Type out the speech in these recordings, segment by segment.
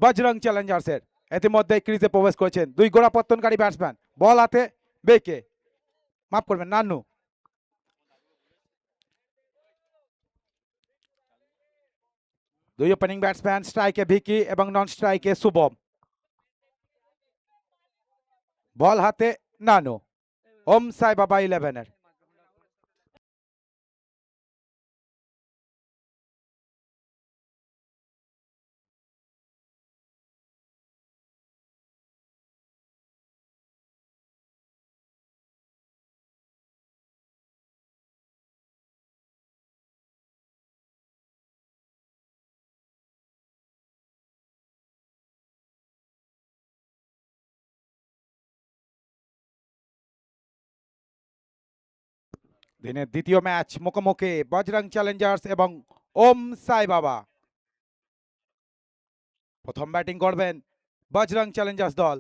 বজরং চ্যালেঞ্জার্সের। ইতিমধ্যে ক্রিজে প্রবেশ করেছেন দুই গোড়াপত্তনকারী ব্যাটসম্যান। বল হাতে বেকে, মাফ করবেন নান্নু। দুই ওপেনিং ব্যাটসম্যান, স্ট্রাইকে ভিকি এবং নন স্ট্রাইকে শুভম। বল হাতে নানু, ওম সাই বাবা 11-এর। দিনের দ্বিতীয় ম্যাচ মুখোমুখি বজরং চ্যালেঞ্জার্স এবং ওম সাই বাবা। প্রথম ব্যাটিং করবেন বজরং চ্যালেঞ্জার্স দল।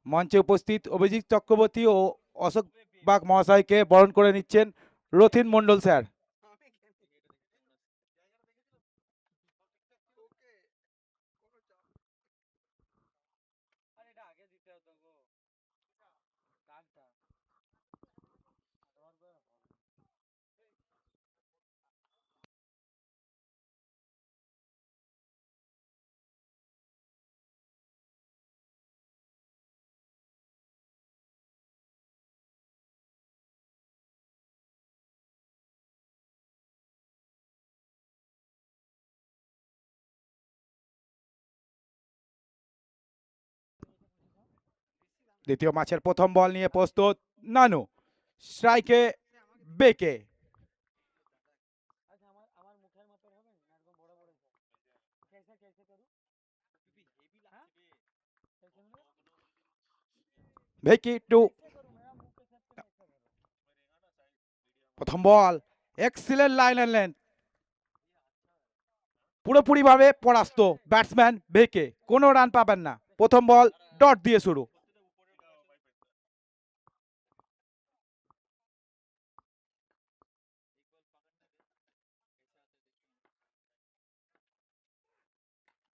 মঞ্চে উপস্থিত অভিজিৎ চক্রবর্তী ও অশোক বাগ মহাশয়কে বরণ করে নিচ্ছেন রথিন মন্ডল স্যার। দ্বিতীয় ম্যাচের প্রথম বল নিয়ে প্রস্তুত নানু, স্ট্রাইকে বেকে। বেকি টু। প্রথম বল এক্সিলেন্ট লাইন এন্ড লেন্থ, পুরোপুরি ভাবে পরাস্ত ব্যাটসম্যান বেকে, কোনো রান পাবেন না। প্রথম বল ডট দিয়ে শুরু।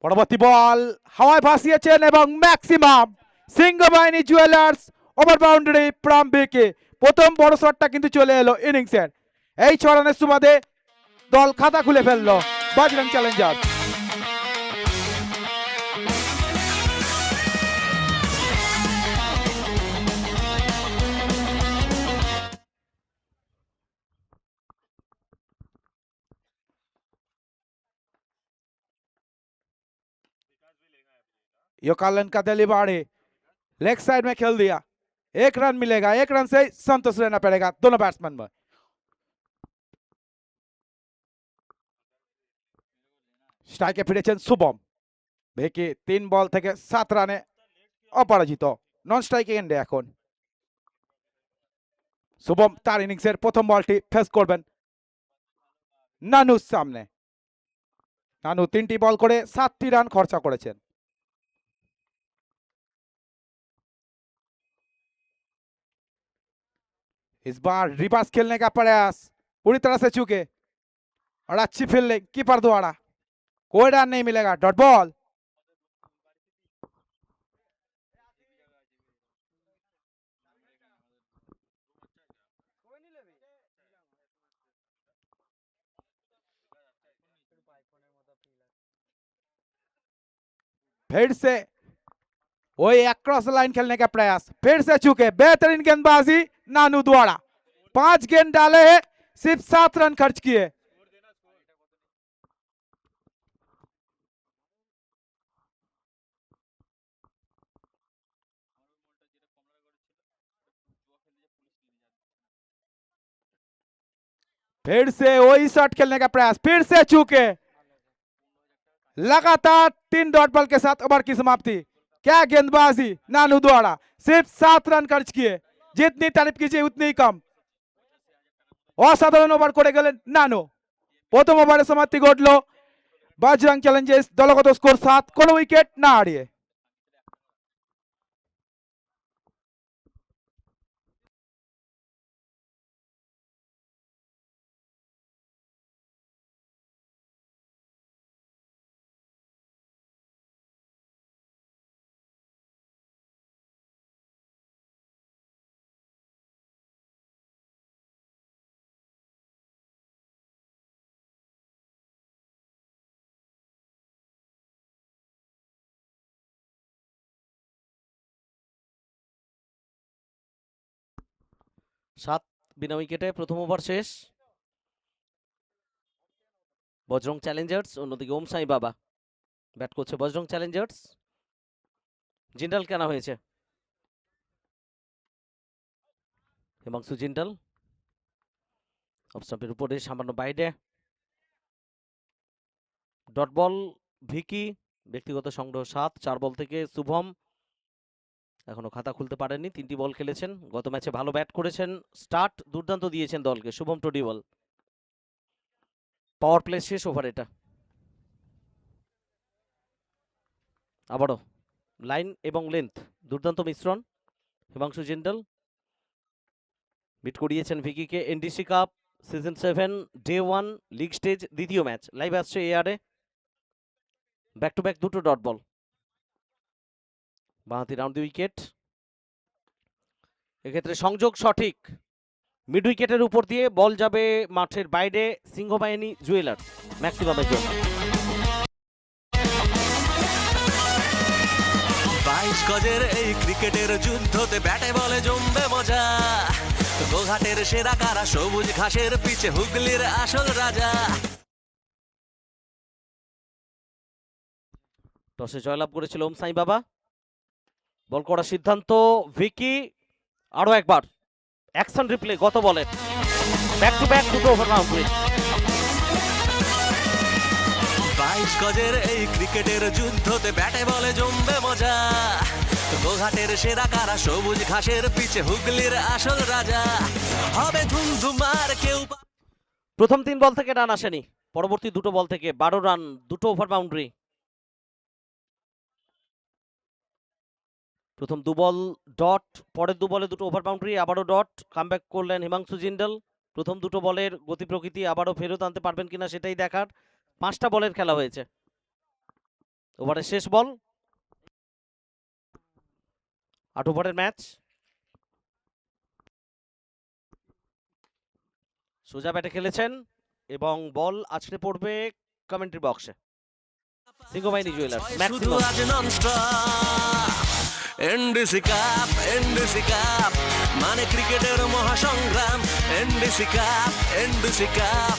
পরবর্তী বল হাওয়ায় ভাসিয়েছেন এবং maximum Singhabahini jewellers over boundary from বেকে। প্রথম বড় শটটা কিন্তু চলে এলো ইনিংসের। এই 6 রানের সুবাদে দল খাতা খুলে ফেললো বজরং চ্যালেঞ্জার্স। योकालन का दिली बाड़े लेग साइड में खेल दिया। 1 रन मिलेगा, 1 रन से संतोष रहना पड़ेगा दोनों बैट्समैन में। स्ट्राइके फिरेছেন শুভম। বেকে 3 বল থেকে 7 রানে অপরাজিত। নন স্ট্রাইকিং এন্ডে এখন শুভম তার ইনিংসের প্রথম বলটি ফেস করবেন নানুর সামনে। নানু 3টি বল করে 7টি রান খরচা করেছেন। इस बार रिवर्स खेलने का प्रयास पूरी तरह से चूके और अच्छी फील्डिंग कीपर द्वारा, कोई रन नहीं मिलेगा। Dot ball. फिर से वही अक्रॉस लाइन खेलने का प्रयास, फिर से चूके। बेहतरीन गेंदबाजी नानू द्वारा, 5 गेंद डाले हैं, सिर्फ 7 रन खर्च किए। फिर से वही शॉट खेलने का प्रयास, फिर से चूके। लगातार 3 डॉट बॉल के साथ ओवर की समाप्ति। क्या गेंदबाजी नानू द्वारा, सिर्फ 7 रन खर्च किए। जितनी तारीफ कीजिए उतनी ही कम। असाधारण ओवर করে গেলেন নানু। প্রথম ওভারে সমাপ্তি ঘটলো বজরং চ্যালেঞ্জার্স দলগত স্কোর 7, কোনো উইকেট না হারিয়ে। সাত বিনা উইকেটে প্রথম ওভার শেষ। বজরং চ্যালেঞ্জার্স, অন্যদিকে ওম সাই বাবা ব্যাট করছে বজরং চ্যালেঞ্জার্স। জিন্দাল কেনা হয়েছে, হিমাংশু জিন্দাল অফ স্টাম্পের উপরে সামান্য বাইরে। ডট বল ভিকি, ব্যক্তিগত সংগ্রহ 7, 4 বল থেকে। শুভম এখনো খাতা খুলতে পারেননি, 3টি বল খেলেছেন। গত ম্যাচে ভালো ব্যাট করেছেন, স্টার্ট দুর্দান্ত দিয়েছেন দলকে শুভম টোডিওয়াল। পাওয়ার প্লে শেষ ওভার এটা। আবারও লাইন এবং লেন্থ দুর্দান্ত মিশ্রণ। হিমাংশু জিন্দাল বিট করিয়েছেন ভিকিকে। NDC cup season 7 day 1 league stage দ্বিতীয় ম্যাচ লাইভ আসছে এয়ারে। ব্যাক টু ব্যাক দুটো ডট বল, বাঁহাতি রাউন্ড উইকেট। এক্ষেত্রে সংযোগ সঠিক, মিড উইকেটের উপর দিয়ে বল যাবে মাঠের বাইরে সিংহবাহিনী জুয়েলার্স ম্যাক্সিমামের জন্য। 22 গজের এই ক্রিকেটের যুদ্ধতে ব্যাটে বলে জমবে মজা। গোঘাটের সেরা কারা, সবুজ ঘাসের পিছে হুগলির আসল রাজা। টসে জয়লাভ করেছিল ওম সাই বাবা। বল করার সিদ্ধান্ত ভিকি, আরো একবার অ্যাকশন রিপ্লে গত বলের। ব্যাক টু ব্যাক দুটো ওভার বাউন্ডারি। 22 গজের এই ক্রিকেটের যুদ্ধতে ব্যাটে বলে জমবে মজা। গোঘাটের সেরা কারা, সবুজ ঘাসের পিছে হুগলির আসল রাজা। হবে ধুমধুমার কেউ। প্রথম 3 বল থেকে রান আসেনি, পরবর্তী দুটো বল থেকে 12 রান, দুটো ওভার বাউন্ডারি। প্রথম 2 বল ডট, পরের 2 বলে দুটো ওভার বাউন্ডারি, আবারও ডট। কামব্যাক করলেন হিমাংশু জিন্দাল। প্রথম দুটো বলের গতি প্রকৃতি আবারও ফেরত আনতে পারবেন কিনা সেটাই দেখার। 5টা বলের খেলা হয়েছে, ওভারের শেষ বল। 8 ওভারের ম্যাচ। সোজা ব্যাটে খেলেছেন এবং বল আছড়ে পড়বে কমেন্ট্রি বক্সে। সিংহবাহিনী জুয়েলার্স শুধু ম্যাক্সিমাম। আজ ননস্টপ এনডিসি কাপ মানে ক্রিকেটের মহাসংগ্রাম। এনডিসি কাপ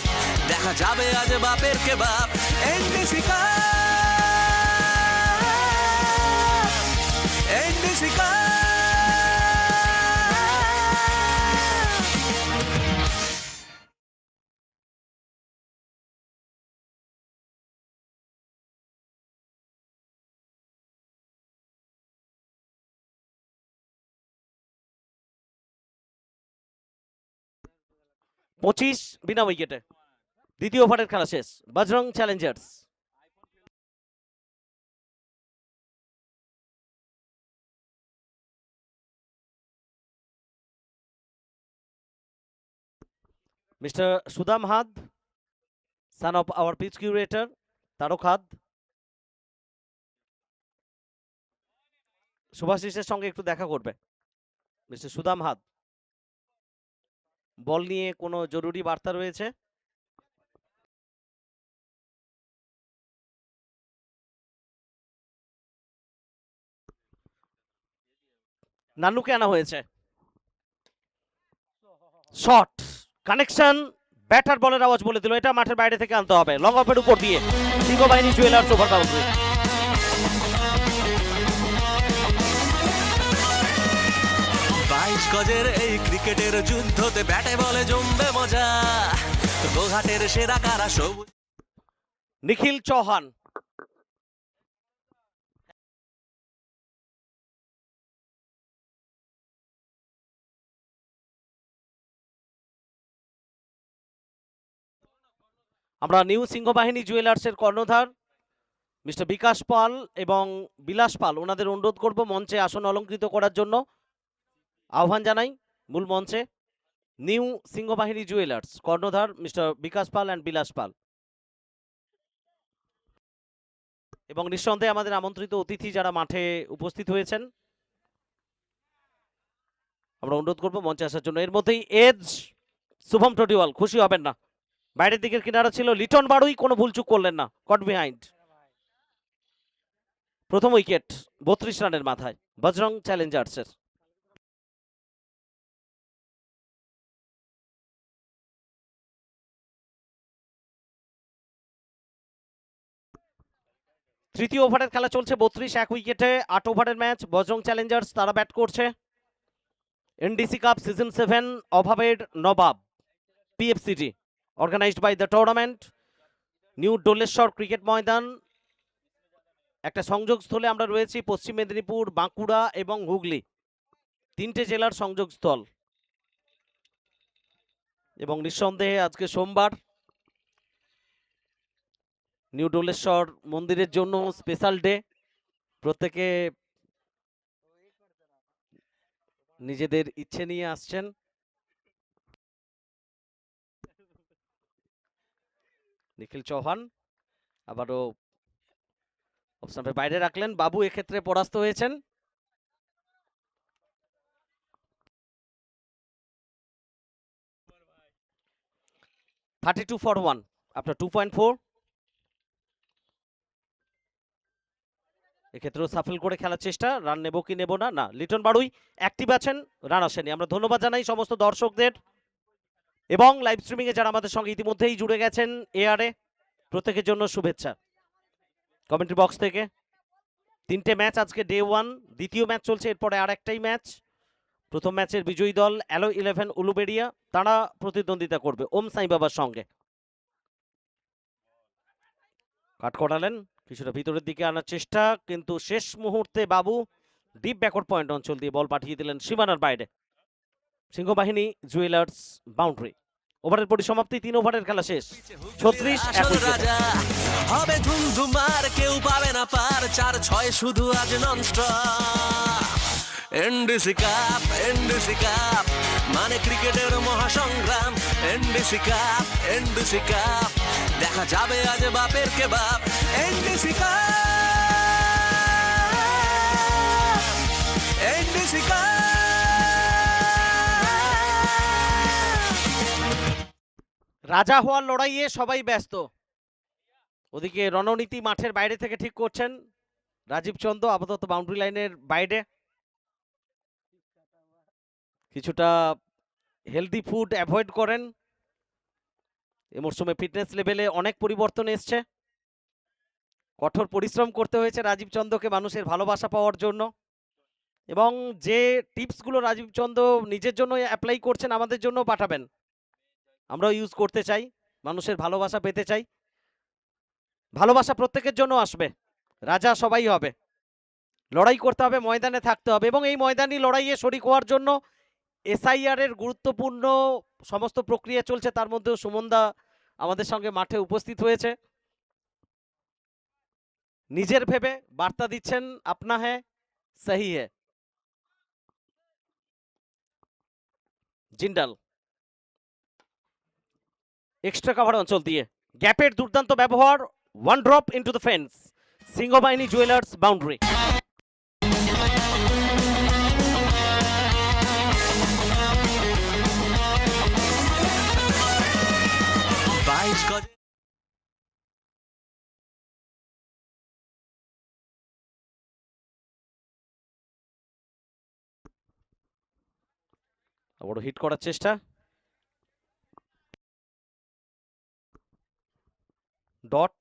দেখা যাবে আজ বাপের কে বাপ। NDC cup, NDC cup. 25 বিনা উইকেটে দ্বিতীয় ওভারের খেলা শেষ। Bajrang challengers mister Sudam Had, son of our pitch curator Tarak Had, শুভাশিসের সঙ্গে একটু দেখা করবে। মিস্টার সুদাম হাদ, বল নিয়ে কোনো জরুরি বার্তা রয়েছে। নান্নুকে আনা হয়েছে। শট কানেকশন, ব্যাটার বলের আওয়াজ বলে দিল এটা মাঠের বাইরে থেকে আনতে হবে। লং অফের উপর দিয়ে সিংহবাহিনী জুয়েলার্স ওভার বাউন্ডারি। 22 গজের এই ক্রিকেটের যুদ্ধতে ব্যাটে বলে জমবে মজা। গোঘাটের সেরা কারা, সবুজ। নিখিল চৌহান আমরা নিউ সিংহবাহিনী জুয়েলার্সের কর্ণধার মিস্টার বিকাশ পাল এবং বিলাস পাল ওনাদের অনুরোধ করব মঞ্চে আসন অলঙ্কৃত করার জন্য। আহ্বান জানাই মূল মঞ্চে নিউ সিংহবাহিনী জুয়েলার্স কর্ণধার মিস্টার বিকাশ পাল অ্যান্ড বিলাস পাল, এবং নিঃসন্দেহে আমাদের আমন্ত্রিত অতিথি যারা মাঠে উপস্থিত হয়েছেন আমরা অনুরোধ করব মঞ্চে আসার জন্য। এর মধ্যেই এজ শুভম টোটিওয়াল, খুশি হবেন না, বাইরের দিকের কিনারা ছিল লিটন বাড়ুই, কোনো ভুলচুক করলেন না, কট বিহাইন্ড। প্রথম উইকেট 32 রানের মাথায় বজরং চ্যালেঞ্জার্সের। তৃতীয় ওভারের খেলা চলছে 32 এক উইকেটে, 8 ওভারের ম্যাচ। বজরং চ্যালেঞ্জার্স তারা ব্যাট করছে। এনডিসি কাপ সিজন 7 অভাবের নবাব PFCT organised by the tournament new Doleshwar cricket maidan. একটা সংযোগস্থলে আমরা রয়েছি, পশ্চিম মেদিনীপুর, বাঁকুড়া এবং হুগলি, 3টে জেলার সংযোগস্থল। এবং নিঃসন্দেহে আজকে সোমবার, নিউ ডোলেশ্বর মন্দিরের জন্য স্পেশাল ডে। প্রত্যেকে নিজেদের ইচ্ছে নিয়ে আসছেন। নিখিল চৌহান আবারও অপশনের বাইরে রাখলেন, বাবু এক্ষেত্রে পরাস্ত হয়েছেন। (32 for 1 after 2.4। এক্ষেত্রেও সাফল করে খেলার চেষ্টা, রান নেব কি নেব না, না লিটন বাড়ুই অ্যাক্টিভ আছেন, রান আসেনি। আমরা ধন্যবাদ জানাই সমস্ত দর্শকদের এবং লাইভ স্ট্রিমিং এ যারা আমাদের সঙ্গে ইতিমধ্যেই জুড়ে গেছেন এআরে, প্রত্যেকের জন্য শুভেচ্ছা কমেন্ট্রি বক্স থেকে। 3টে ম্যাচ আজকে ডে 1, দ্বিতীয় ম্যাচ চলছে, এরপরে আর একটাই ম্যাচ। প্রথম ম্যাচের বিজয়ী দল অ্যালো 11 উলুবেড়িয়া, তারা প্রতিদ্বন্দ্বিতা করবে ওম সাই বাবার সঙ্গে। কাট করালেন, কিছুটা ভিতরের দিকে আনার চেষ্টা, কিন্তু শেষ মুহূর্তে বাবু ডিপ ব্যাকওয়ার্ড পয়েন্ট অঞ্চল দিয়ে বল পাঠিয়ে দিলেন সীমানার বাইরে। Singhabahini jewellers boundary. ওভারের পরিসমাপ্তি, 3 ওভারের খেলা শেষ, 36 এক উইকেটে। হবে ধুমধুমার, কেউ পাবে না পার, 4-6 শুধু আজ nonstop. NDC cup, NDC cup মানে ক্রিকেটের মহাসংগ্রাম। এনডিসি কাপ, এনডিসি কাপ দেখা যাবে আজ বাপের কে বাপ। NDC cup, NDC cup. রাজা হওয়ার লড়াইয়ে সবাই ব্যস্ত। ওদিকে রণনীতি মাঠের বাইরে থেকে ঠিক করছেন রাজীব চন্দ্র, আপাতত বাউন্ডারি লাইনের বাইরে। কিছুটা হেলদি ফুড অ্যাভয়েড করেন। এ মরশুমে ফিটনেস লেভেলে অনেক পরিবর্তন এসছে, কঠোর পরিশ্রম করতে হয়েছে রাজীব চন্দ্রকে মানুষের ভালোবাসা পাওয়ার জন্য, এবং যে টিপসগুলো রাজীব চন্দ্র নিজের জন্য অ্যাপ্লাই করছেন আমাদের জন্য পাঠাবেন, আমরাও ইউজ করতে চাই, মানুষের ভালোবাসা পেতে চাই। ভালোবাসা প্রত্যেকের জন্য আসবে, রাজা সবাই হবে। লড়াই করতে হবে, ময়দানে থাকতে হবে, এবং এই ময়দানি লড়াইয়ে শরিক হওয়ার জন্য এসআইআর এর গুরুত্বপূর্ণ সমস্ত প্রক্রিয়া চলছে, তার মধ্যেও সুমনদা আমাদের সঙ্গে মাঠে উপস্থিত হয়েছে। নিজের ভেবে বার্তা দিচ্ছেন, আপনা হ্যাঁ সহি হ্যাঁ। জিন্দাল এক্সট্রা কাভার অঞ্চল দিয়ে গ্যাপের দুর্দান্ত ব্যবহার, 1 drop into the fence. Singhabahini jewellers boundary. আবারও হিট করার চেষ্টা, ডট।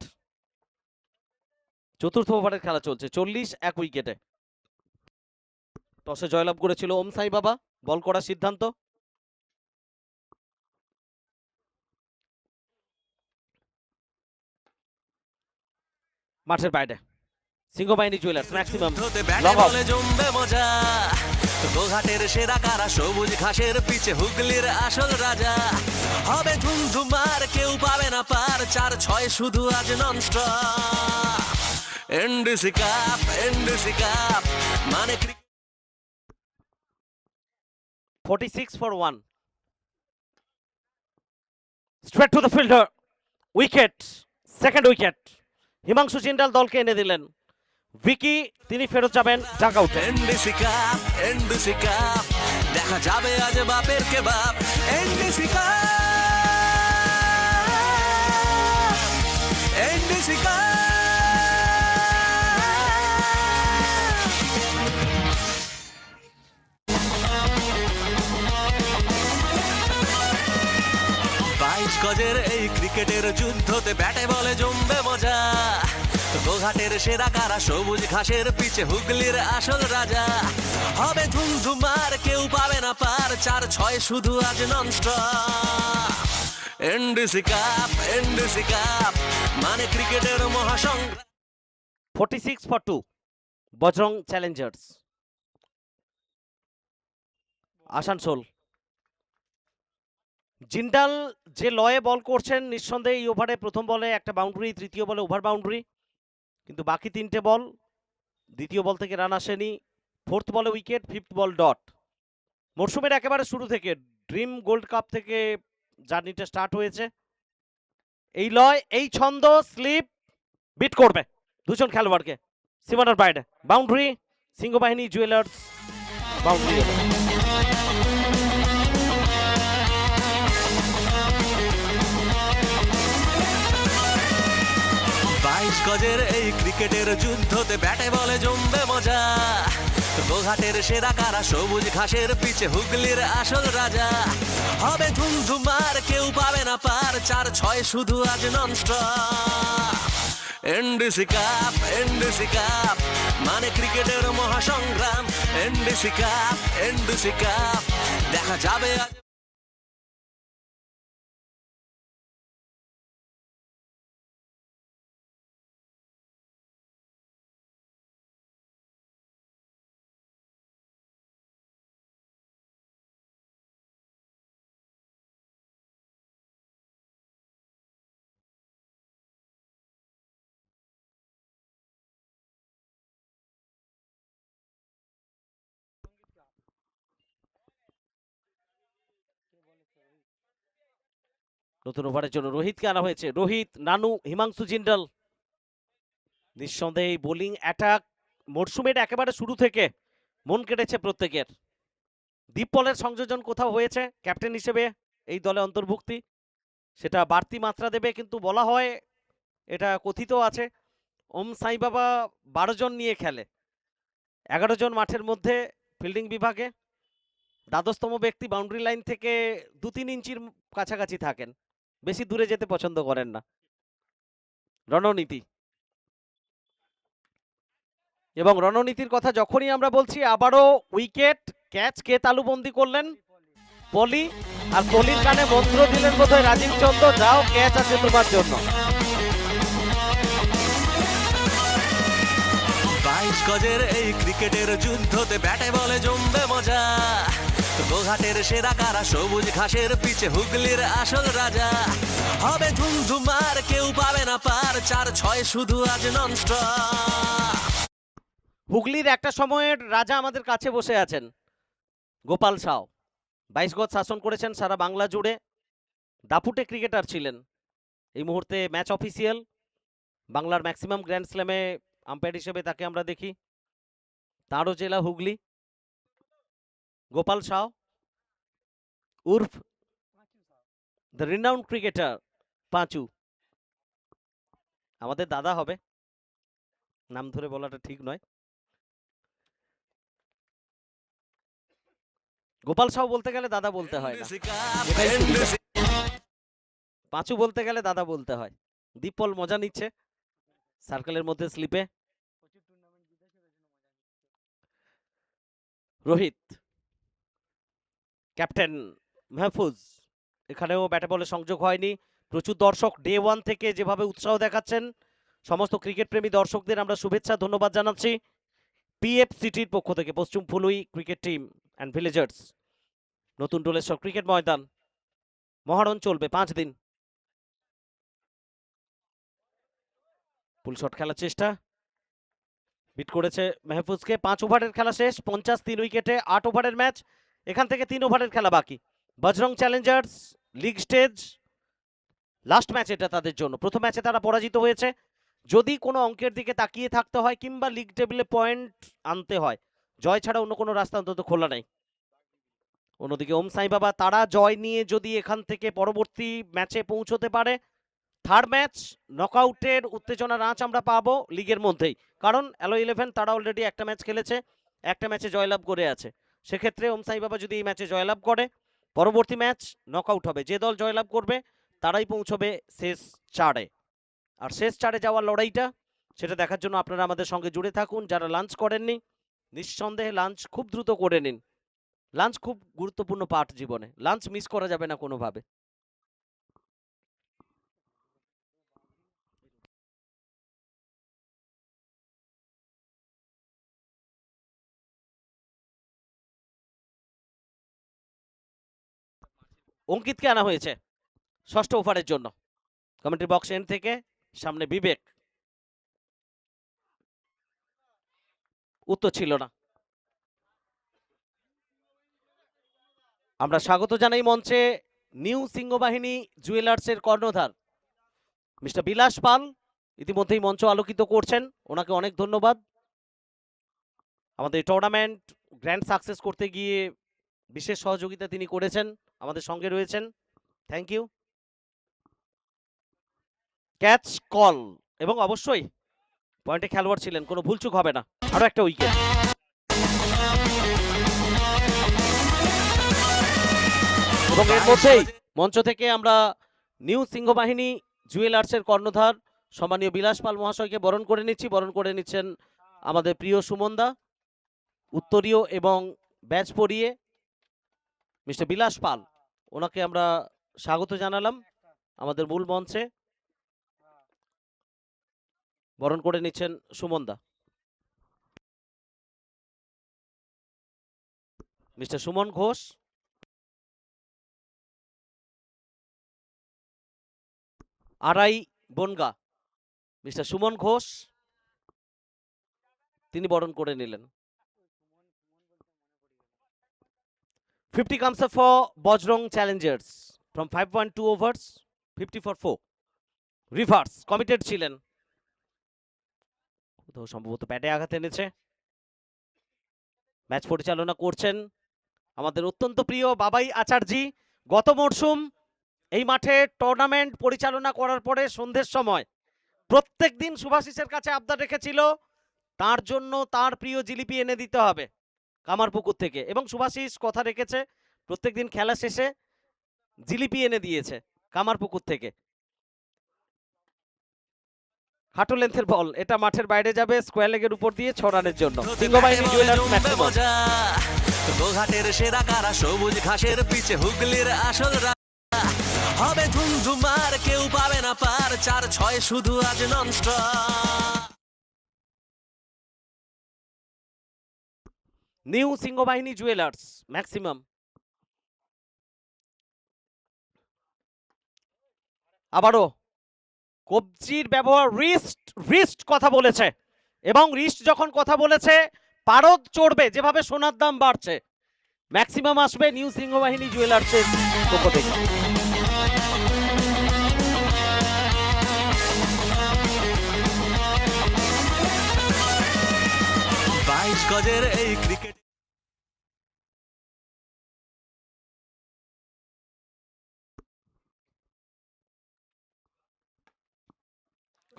চতুর্থ ওভারের খেলা চলছে, 40 এক উইকেটে। টসে জয়লাভ করেছিল ওম সাই বাবা, বল করার সিদ্ধান্ত। মাঠের বাইরে Singhabahini jewellers maximum long of. জমবে মজা, গোঘাটের সেরা কারা সবুজ ঘাসের পিছে হুগলির আসল রাজা হবে ধুমধুমার কেউ পাবে না পার 4-6 শুধু আজ ননস্টপ এনডিসি কাপ মানে 46 for 1. Straight to the fielder. Wicket. Second wicket. Himanshu Jindal দলকে এনে দিলেন। ভিকি তিনি ফেরত যাবেন ডাক আউটে। এনডিসি কাপ দেখা যাবে আজ বাপের কে বাপ এনডিসি কাপ গজের এই ক্রিকেটের যুদ্ধতে ব্যাটে বলে জমবে মজা গোঘাটের সেরা কারা সবুজ ঘাসের পিছে হুগলির আসল রাজা হবে ধুমধুমার কেউ পাবে না পার 4-6 শুধু আজ ননস্টপ এনডিসি কাপ মানে ক্রিকেটের মহাসংগ্রাম 46 for 2. বজরং চ্যালেঞ্জার্স। আসানসোল। জিন্দাল যে লয়ে বল করছেন নিঃসন্দেহে এই ওভারে প্রথম বলে একটা বাউন্ডারি, তৃতীয় বলে ওভার বাউন্ডারি, কিন্তু বাকি 3টে বল দ্বিতীয় বল থেকে রান আসেনি। ফোর্থ বলে উইকেট, ফিফথ বল ডট। মরশুমের একেবারে শুরু থেকে ড্রিম গোল্ড কাপ থেকে জার্নিটা স্টার্ট হয়েছে। এই লয়, এই ছন্দ, স্লিপ বিট করবে দুজন খেলোয়াড়কে সীমানার বাইরে। Boundary, Singhabahini jewellers boundary. 22 গজের এই ক্রিকেটের যুদ্ধতে ব্যাটে বলে জমবে মজা গোঘাটের সেরা কারা সবুজ ঘাসের পিছে হুগলির আসল রাজা হবে ধুমধুমার কেউ পাবে না পার 4-6 শুধু আজ ননস্টপ এনডিসি কাপ মানে ক্রিকেটের মহাসংগ্রাম এনডিসি কাপ দেখা যাবে আজ নতুন ওভারের জন্য রোহিতকে আনা হয়েছে। রোহিত, নানু, হিমাংশু জিন্দাল। নিঃসন্দেহে এই বোলিং অ্যাটাক মরশুমের একেবারে শুরু থেকে মন কেটেছে প্রত্যেকের। দীপ পলের সংযোজন কোথাও হয়েছে ক্যাপ্টেন হিসেবে এই দলে অন্তর্ভুক্তি, সেটা বাড়তি মাত্রা দেবে, কিন্তু বলা হয়, এটা কথিত আছে, ওম সাই বাবা 12 জন নিয়ে খেলে। 11 জন মাঠের মধ্যে ফিল্ডিং বিভাগে, দ্বাদশতম ব্যক্তি বাউন্ডারি লাইন থেকে 2-3 ইঞ্চির কাছাকাছি থাকেন, বেশি দূরে যেতে পছন্দ করেন না। রণনীতি এবং রণনীতির কথা যখনই আমরা বলছি, আবারও উইকেট, ক্যাচ কে তালুবন্দি করলেন? পলি। আর পলির কানে মন্ত্র দিলেন বোধহয় রাজীব চন্দ্র, যাও ক্যাচ আছে তোমার জন্য। 22 গজের এই ক্রিকেটের যুদ্ধতে ব্যাটে বলে জমবে মজা গোঘাটের সেরা কারা সবুজ ঘাসের পিছে হুগলির আসল রাজা হবে ধুমধুমার কেউ পাবে না পার 4-6 শুধু আজ ননস্টপ হুগলির একটা সময়ের রাজা আমাদের কাছে বসে আছেন, গোপাল সাউ। 22 গজ শাসন করেছেন সারা বাংলা জুড়ে, দাপুটে ক্রিকেটার ছিলেন। এই মুহূর্তে ম্যাচ অফিসিয়াল, বাংলার ম্যাক্সিমাম গ্র্যান্ড স্ল্যামে আম্পায়ার হিসেবে তাকে আমরা দেখি। তাঁরও জেলা হুগলি। গোপাল সাউ উর্ফ দ্য রিনাউন্ড ক্রিকেটার পাঁচু, আমাদের দাদা হবে, নাম ধরে বলাটা ঠিক নয়। গোপাল সাউ বলতে গেলে দাদা বলতে হয় না, এটাই সুবিধা। পাঁচু বলতে গেলে দাদা বলতে হয়। দীপল মজা নিচ্ছে সার্কেলের মধ্যে স্লিপে। রোহিত, ক্যাপ্টেন মাহফুজ, এখানেও ব্যাটে বলে সংযোগ হয়নি। প্রচুর দর্শক ডে 1 থেকে যেভাবে উৎসাহ দেখাচ্ছেন, সমস্ত ক্রিকেট প্রেমী দর্শকদের আমরা শুভেচ্ছা ধন্যবাদ জানাচ্ছি। পিএফ সিটির পক্ষ থেকে, পশ্চিম ফুলুই ক্রিকেট টিম। And villagers. নতুন ডোলেশ্বর ক্রিকেট ময়দান, মহারণ চলবে 5 দিন। ফুল শট খেলার চেষ্টা, বিট করেছে মেহফুজকে। 5 ওভারের খেলা শেষ, 50 3 উইকেটে 8 ওভারের ম্যাচ। এখান থেকে 3 ওভারের খেলা বাকি। Bajrang Challengers league stage last match এটা তাদের জন্য। প্রথম ম্যাচে তারা পরাজিত হয়েছে। যদি কোনো অঙ্কের দিকে তাকিয়ে থাকতে হয় কিংবা লিগ টেবিলে পয়েন্ট আনতে হয়, জয় ছাড়া অন্য কোনো রাস্তা অন্তত খোলা নেই। অন্যদিকে ওম সাই বাবা, তারা জয় নিয়ে যদি এখান থেকে পরবর্তী ম্যাচে পৌঁছতে পারে, থার্ড ম্যাচ নকআউটের উত্তেজনার আঁচ আমরা পাবো লিগের মধ্যেই। কারণ অ্যালো 11 তারা অলরেডি একটা ম্যাচ খেলেছে, একটা ম্যাচে জয়লাভ করে আছে। সেক্ষেত্রে ওম সাই বাবা যদি এই ম্যাচে জয়লাভ করে, পরবর্তী ম্যাচ নকআউট হবে। যে দল জয়লাভ করবে তারাই পৌঁছবে শেষ 4-এ। আর শেষ 4-এ যাওয়ার লড়াইটা, সেটা দেখার জন্য আপনারা আমাদের সঙ্গে জুড়ে থাকুন। যারা লাঞ্চ করেননি, নিঃসন্দেহে লাঞ্চ খুব দ্রুত করে নিন। লাঞ্চ খুব গুরুত্বপূর্ণ পার্ট জীবনে, লাঞ্চ মিস করা যাবে না কোনোভাবে। অঙ্কিতকে আনা হয়েছে ষষ্ঠ ওভারের জন্য। কমেন্ট্রি বক্স এন্ড থেকে সামনে বিবেক, উত্তর ছিল না। আমরা স্বাগত জানাই মঞ্চে নিউ সিংহবাহিনী জুয়েলার্সের কর্ণধার মিস্টার বিলাস পাল। ইতিমধ্যেই মঞ্চ আলোকিত করছেন, ওনাকে অনেক ধন্যবাদ। আমাদের টুর্নামেন্ট গ্র্যান্ড সাকসেস করতে গিয়ে বিশেষ সহযোগিতা তিনি করেছেন, আমাদের সঙ্গে রয়েছেন, থ্যাংক ইউ। ক্যাচ কল, এবং অবশ্যই পয়েন্টে খেলোয়াড় ছিলেন, কোনো ভুলচুক হবে না। আরো একটা উইকেট। এবং এর মধ্যেই মঞ্চ থেকে আমরা নিউ সিংহবাহিনী জুয়েলার্সের কর্ণধার সম্মানীয় বিলাস পাল মহাশয়কে বরণ করে নিচ্ছি। বরণ করে নিচ্ছেন আমাদের প্রিয় সুমনদা, উত্তরীয় এবং ব্যাচ পরিয়ে মিস্টার বিলাস পাল, ওনাকে আমরা স্বাগত জানালাম আমাদের মূল মঞ্চে। বরণ করে নিচ্ছেন সুমনদা। মিস্টার সুমন ঘোষ, আড়াই বনগা মিস্টার সুমন ঘোষ, তিনি বরণ করে নিলেন। 50 comes up for Bajrang Challengers from 5.2 overs, 50 for 4. Reverse committed ছিলেন, কোথাও সম্ভবত ব্যাটে আঘাত এনেছে। ম্যাচ পরিচালনা করছেন আমাদের অত্যন্ত প্রিয় বাবাই আচার্যি। গত মরশুম এই মাঠে টুর্নামেন্ট পরিচালনা করার পরে সন্ধ্যের সময় প্রত্যেক দিন সুভাষিসের কাছে আবদার রেখেছিল তার জন্য তার প্রিয় জিলিপি এনে দিতে হবে কামারপুকুর থেকে, এবং সুভাষিস কথা রেখেছে, প্রত্যেকদিন খেলা শেষে জিলিপি এনে দিয়েছে কামারপুকুর থেকে। হাঁটু লেন্থের বল, এটা মাঠের বাইরে যাবে স্কোয়ার লেগের উপর দিয়ে 6 রানের জন্য। Singhabahini jewellers maximum. গোঘাটের সেরা কারা, সবুজ ঘাসের পিছে হুগলির আসল রাজা। হবে ধুমধুমার, কেউ পাবে না পার, 4-6 শুধু আজ nonstop. New Singhabahini jewellers maximum. আবারও কবজির ব্যবহার, রিস্ট কথা বলেছে, এবং রিস্ট যখন কথা বলেছে পারদ চড়বে, যেভাবে সোনার দাম বাড়ছে। ম্যাক্সিমাম আসবে নিউ সিংহবাহিনী জুয়েলার্সের পক্ষ থেকে। 22 গজের এই ক্রিকেট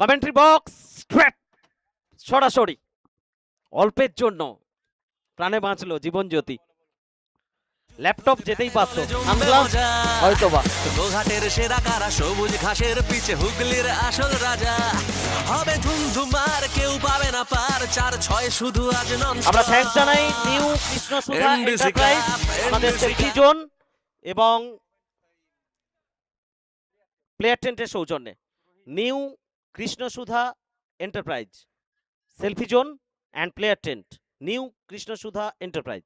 কমেন্ট্রি বক্স স্ট্রেট, সরাসরি অল্পের জন্য প্রাণে বাঁচলো জীবনজ্যোতি। ল্যাপটপ যেতেই পারতো, সানগ্লাস হয়তোবা। গোঘাটের সেরা কারা, সবুজ ঘাসের পিছে হুগলির আসল রাজা। হবে ধুমধুমার, কেউ পাবে না পার, 4-6 শুধু আজ ননস্টপ। আমরা থ্যাঙ্কস জানাই নিউ কৃষ্ণ সুধা এন্টারপ্রাইজ, আমাদের সেলফি জোন এবং প্লেয়ার টেন্টের সৌজন্যে। New Krishna Sudha enterprise, selfie zone and player tent, new Krishna Sudha enterprise.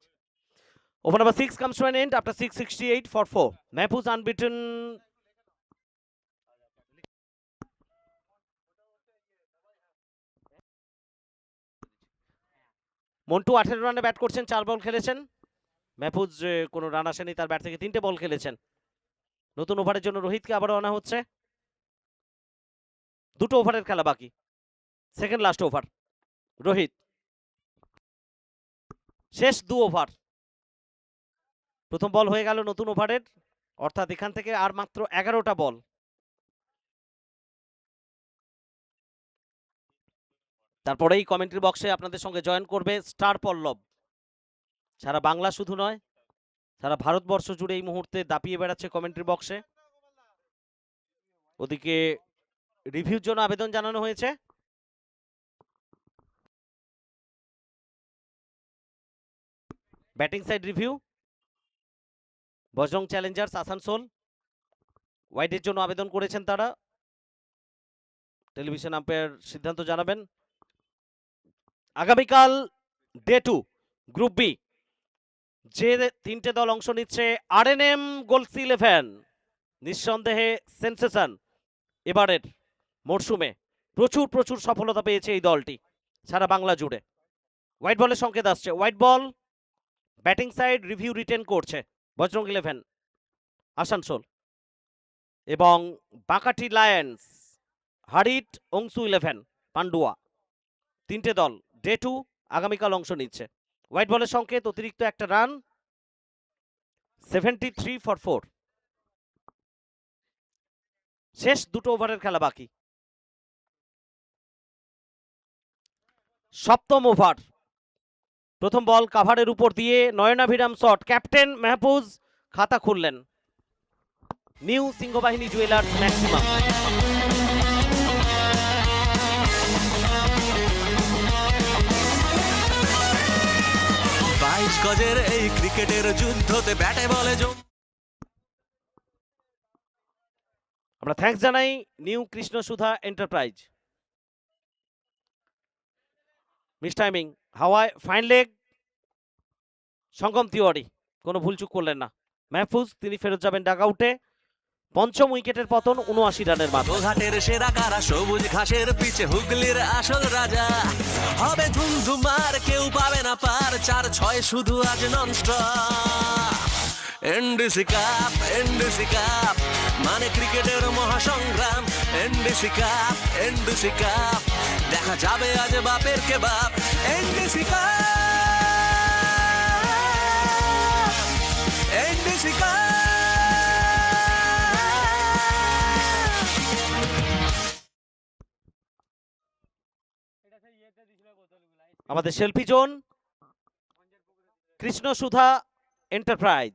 Over number 6 comes to an end after 668 for 4. Mahfouz unbeaten. Montu 18 রানে ব্যাট করছেন, 4 বল খেলেছেন। মাহফুজ কোনো রান আসেনি, তার ব্যাট থেকে 3টে বল খেলেছেন। নতুন ওভারের জন্য রোহিতকে আবারও আনা হচ্ছে। 2টো ওভারের খেলা বাকি, সেকেন্ড লাস্ট ওভার। রোহিত, শেষ 2 ওভার। প্রথম বল হয়ে গেল নতুন ওভারের, অর্থাৎ এখান থেকে আর মাত্র 11টা বল। তারপরেই কমেন্ট্রি বক্সে আপনাদের সঙ্গে জয়েন করবে স্টার পল্লব। সারা বাংলা শুধু নয়, সারা ভারতবর্ষ জুড়ে এই মুহূর্তে দাপিয়ে বেড়াচ্ছে কমেন্ট্রি বক্সে। ওদিকে রিভিউর জন্য আবেদন জানানো হয়েছে। Batting side review, Bajrang challengers Asansol. ওয়াইডের জন্য আবেদন করেছেন তারা। টেলিভিশন আম্পায়ার সিদ্ধান্ত জানাবেন। আগামীকাল ডে 2 গ্রুপ বি, যে 3টে দল অংশ নিচ্ছে। আরএনএম গোলস 11 নিঃসন্দেহে সেন্সেশন এবারের মরশুমে। প্রচুর প্রচুর সফলতা পেয়েছে এই দলটি সারা বাংলা জুড়ে। হোয়াইট বলের সংকেত আসছে, white ball. Batting side review written করছে বজরং 11 আসানসোল এবং বাঁকাটি লায়ন্স হারিট অংশু 11 পান্ডুয়া। 3টে দল ডে 2 আগামীকাল অংশ নিচ্ছে। হোয়াইট বলের সংকেত, অতিরিক্ত একটা রান, 73 for 4। শেষ 2টো ওভারের খেলা বাকি। সপ্তম ওভার, প্রথম বল কাভারের উপর দিয়ে নয়নাভিরাম শট। ক্যাপ্টেন মাহফুজ খাতা খুললেন। New Singhabahini jewellers maximum. 22 গজের এই ক্রিকেটের যুদ্ধতে ব্যাটে বলে আমরা থ্যাঙ্কস জানাই new Krishna Sudha enterprise. Miss timing, হাওয়ায় ফাইন লেগ। সঙ্গম তিওয়ারি কোনো ভুলচুক করলেন না। মাহফুজ তিনি ফেরত যাবেন ডাগআউটে। পঞ্চম উইকেটের পতন 79 রানের মাথায়। ঘাটের সেরা কারা, সবুজ ঘাসের পিছে হুগলির আসল রাজা। হবে ধুমধুমার, কেউ পাবে না পার, 4-6 শুধু আজ nonstop. NDC cup, NDC cup মানে ক্রিকেটের মহাসংগ্রাম। এনডিসি কাপ, এনডিসি কাপ দেখা যাবে আজ বাপের কে বাপ। NDC cup, NDC cup. আমাদের selfie zone, Krishna Sudha enterprise,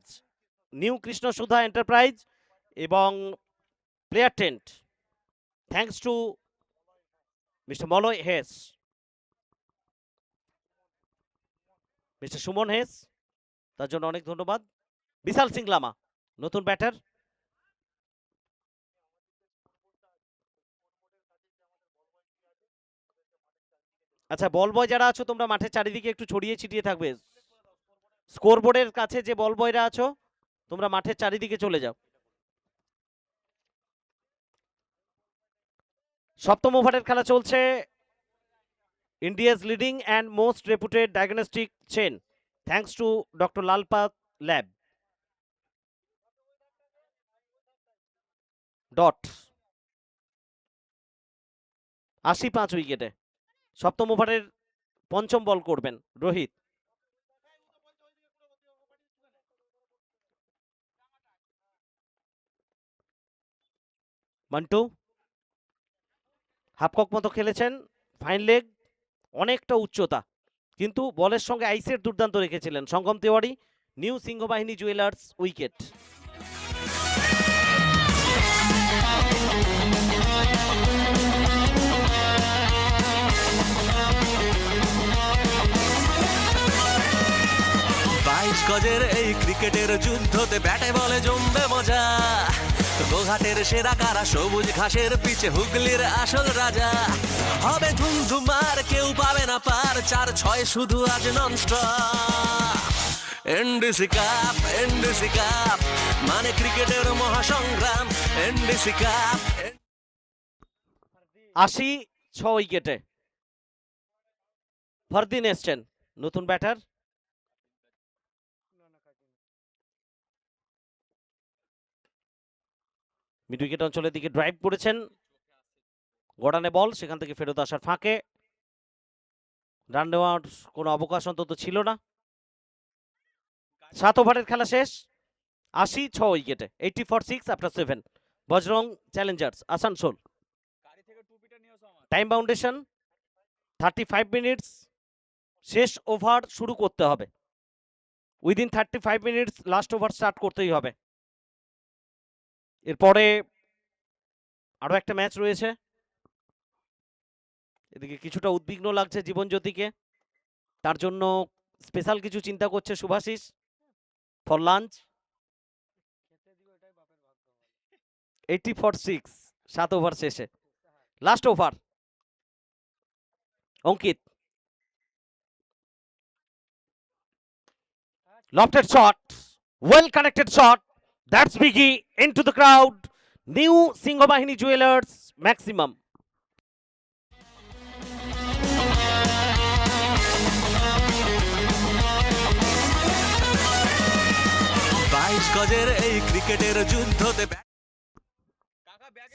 new Krishna Sudha enterprise এবং player tent. Thanks to mister Malay হেস, মিস্টার সুমন হেস, তার জন্য অনেক ধন্যবাদ। বিশাল সিং লামা নতুন ব্যাটার। আচ্ছা, বল বয় যারা আছো তোমরা মাঠের চারিদিকে একটু ছড়িয়ে ছিটিয়ে থাকবে। স্কোর বোর্ডের কাছে যে বল বয়রা আছো তোমরা মাঠের চারিদিকে চলে যাও। সপ্তম ওভারের খেলা চলছে। India's leading and most reputed diagnostic chain thanks to doctor Lalpath lab dot 85 উইকেটে। সপ্তম ওভারের পঞ্চম বল করবেন রোহিত। মান্টু হাফকক মতো খেলেছেন, ফাইন লেগ, অনেকটা উচ্চতা, কিন্তু বলের সঙ্গে আইসের দুর্দান্ত রেখেছিলেন Sangam Tewari. New Singhabahini jewellers wicket. গজের এই ক্রিকেটের যুদ্ধতে ব্যাটে বলে জমবে মজা। গোঘাটের সেরা কারা, সবুজ ঘাসের পিছে হুগলির আসল রাজা। হবে ধুমধুমার, কেউ পাবে না পার, 4-6 শুধু আজ ননস্টপ। এনডিসি কাপ মানে ক্রিকেটের মহাসংগ্রাম। এনডিসি কাপ 86 উইকেটে ফরদিন এসছেন নতুন ব্যাটার। মিড উইকেট অঞ্চলের দিকে ড্রাইভ করেছেন, গড়ানে বল, সেখান থেকে ফেরত আসার ফাঁকে রান নেওয়ার কোনো অবকাশ অন্তত ছিল না। 7 ওভারের খেলা শেষ, 86 উইকেটে, 80 for 6 after 7। Bajrang challengers Asansol. Time বাউন্ডেশন 35 মিনিটস, শেষ ওভার শুরু করতে হবে within 35 minutes, last over start করতেই হবে। এরপরে আরো একটা ম্যাচ রয়েছে। এদিকে কিছুটা উদ্বিগ্ন লাগছে জীবনজ্যোতিকে, তার জন্য স্পেশাল কিছু চিন্তা করছে Subhashis for lunch. 80 for 6, 7 over শেষে, last over. Ankit, lofted shot, well connected shot, that's Biggie into the crowd. New Singhobahini Jewelers maximum. 22 গজের এই ক্রিকেটের যুদ্ধতে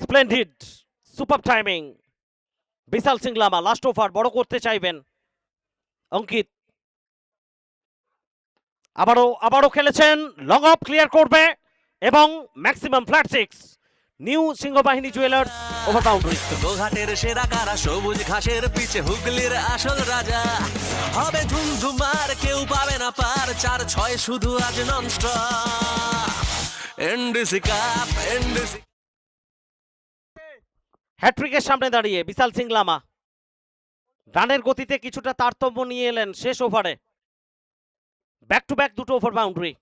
Splendid, superb timing. বিশাল সিং লামা লাস্ট ওভার বড় করতে চাইবেন। অঙ্কিত আবারও খেলেছেন, লং অফ ক্লিয়ার করবে এবং maximum flat 6। New Singhabahini jewellers over boundary. গোঘাটের সেরা কারা, সবুজ ঘাসের পিছে হুগলির আসল রাজা। হবে ধুমধুমার, কেউ পাবে না পার, 4-6 শুধু আজ ননস্টপ। এনডিসি কাপ হ্যাট্রিকের সামনে দাঁড়িয়ে বিশাল সিং লামা রানের গতিতে কিছুটা তারতম্য নিয়ে এলেন শেষ ওভারে। ব্যাক টু ব্যাক দুটো ওভার বাউন্ডারি।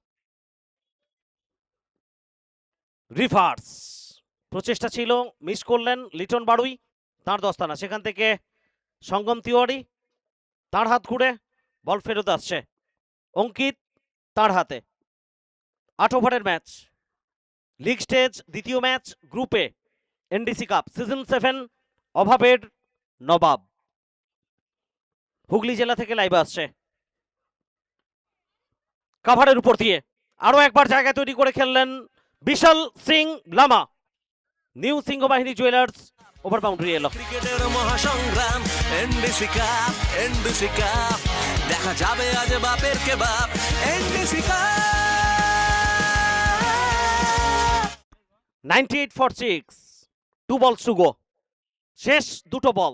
রিভার্স প্রচেষ্টা ছিল, মিস করলেন লিটন বাড়ুই, তার দস্তানা, সেখান থেকে সঙ্গম তিওয়ারি, তার হাত ঘুরে বল ফেরত আসছে অঙ্কিত তার হাতে। 8 ওভারের ম্যাচ, লিগ স্টেজ দ্বিতীয় ম্যাচ গ্রুপে, এনডিসি কাপ সিজন 7 অভাবের নবাব। হুগলি জেলা থেকে লাইভ আসছে। কাভারের উপর দিয়ে আরো একবার জায়গা তৈরি করে খেললেন Vishal Singh Lama. New Singhabahini jewellers over boundary এলো। ক্রিকেটের মহাসংগ্রাম। এনডিসি কাপ দেখা যাবে আজ বাপের কে বাপ। এনডিসি কাপ 98 ফর 6, 2 বলস টু গো, শেষ দুটো বল,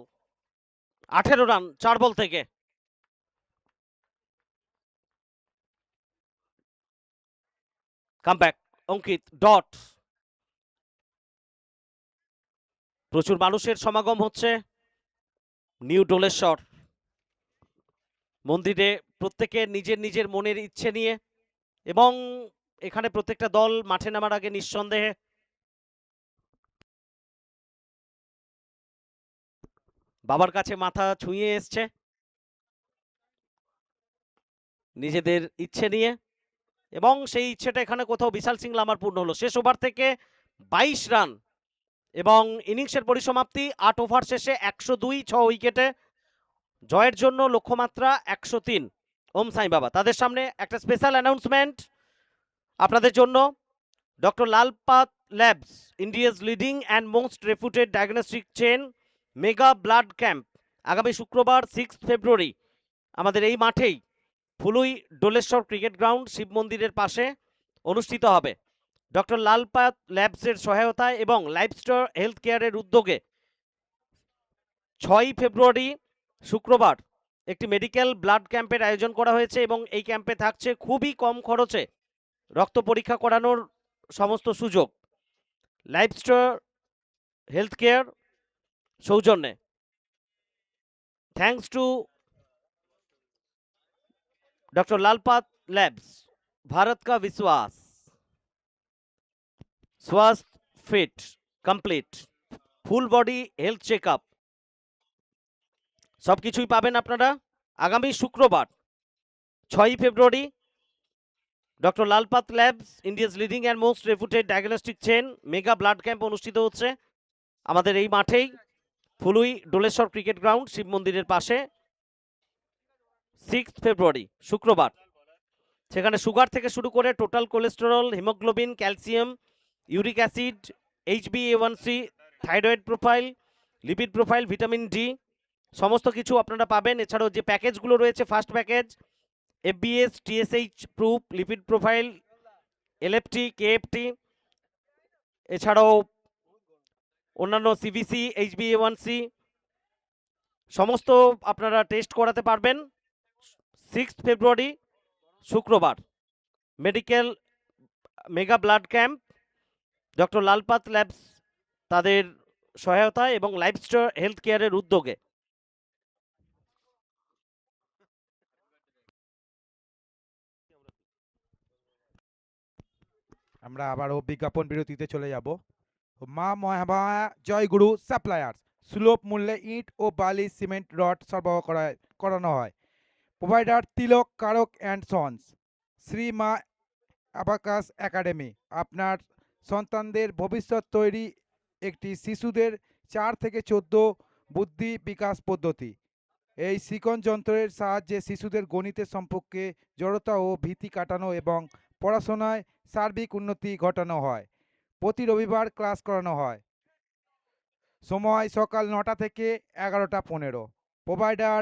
18 রান 4 বল থেকে। কামব্যাক অঙ্কিত ডট। প্রচুর মানুষের সমাগম হচ্ছে নিউ ডোলেশ্বর মন্দিরে, প্রত্যেকে নিজের নিজের মনের ইচ্ছে নিয়ে, এবং এখানে প্রত্যেকটা দল মাঠে নামার আগে নিঃসন্দেহে বাবার কাছে মাথা ছুঁয়ে এসছে নিজেদের ইচ্ছে নিয়ে, এবং সেই ইচ্ছেটা এখানে কোথাও বিশাল সিং লামার পূর্ণ হলো। শেষ ওভার থেকে 22 রান এবং ইনিংসের পরিসমাপ্তি 8 ওভার শেষে 102, 6 উইকেটে জয়ের জন্য লক্ষ্যমাত্রা 103। ওম সাই বাবা। তাদের সামনে একটা স্পেশাল অ্যানাউন্সমেন্ট আপনাদের জন্য। Doctor Lalpath labs, India's leading and most reputed diagnostic chain, mega blood camp আগামী শুক্রবার 6 ফেব্রুয়ারি আমাদের এই মাঠেই ফুলুই ডোলেশ্বর ক্রিকেট গ্রাউন্ড শিব মন্দিরের পাশে অনুষ্ঠিত হবে। ডক্টর লালপাত ল্যাবসের সহায়তায় এবং লাইফস্টার হেলথ কেয়ারের উদ্যোগে 6 ফেব্রুয়ারি শুক্রবার একটি মেডিকেল ব্লাড ক্যাম্পের আয়োজন করা হয়েছে, এবং এই ক্যাম্পে থাকছে খুবই কম খরচে রক্ত পরীক্ষা করানোর সমস্ত সুযোগ লাইফস্টার হেলথ কেয়ার সৌজন্যে। Thanks to doctor Lalpath labs, Bharat का विश्वास, स्वास्थ्य fit complete full body health checkup সবকিছুই পাবেন আপনারা আগামী শুক্রবার 6 ফেব্রুয়ারি doctor Lalpath labs, India's leading and most reputed diagnostic chain, mega blood camp অনুষ্ঠিত হচ্ছে আমাদের এই মাঠেই, ফুলুই ডোলেশ্বর ক্রিকেট গ্রাউন্ড, শিব মন্দিরের পাশে, 6 ফেব্রুয়ারি শুক্রবার। সেখানে সুগার থেকে শুরু করে total cholesterol, haemoglobin, calcium, uric acid, HbA1c, thyroid profile, lipid profile, vitamin D সমস্ত কিছু আপনারা পাবেন। এছাড়াও যে প্যাকেজগুলো রয়েছে, first package FBS, TSH proof, lipid profile, LFT, KFT, এছাড়াও অন্যান্য CBC, HbA1c সমস্ত আপনারা টেস্ট করাতে পারবেন। 6 ফেব্রুয়ারি শুক্রবার medical mega blood camp, doctor Lalpath labs তাদের সহায়তা এবং লাইফস্টার হেলথ কেয়ারের উদ্যোগে। আমরা আবারও বিজ্ঞাপন বিরতিতে চলে যাব। মা মহামায়া জয়গুরু সাপ্লায়ার্স, সুলভ মূল্যে ইট ও বালি, সিমেন্ট, রড সরবরাহ করানো হয়। Provider Tilak Karak and sons, Shri মা অ্যাবাকাস একাডেমি। আপনার সন্তানদের ভবিষ্যৎ তৈরি একটি শিশুদের 4 থেকে 14 বুদ্ধি বিকাশ পদ্ধতি। এই শিকন যন্ত্রের সাহায্যে শিশুদের গণিতের সম্পর্কে জড়তা ও ভীতি কাটানো এবং পড়াশোনায় সার্বিক উন্নতি ঘটানো হয়। প্রতি রবিবার ক্লাস করানো হয়। সময় সকাল 9টা থেকে 11টা 15। Provider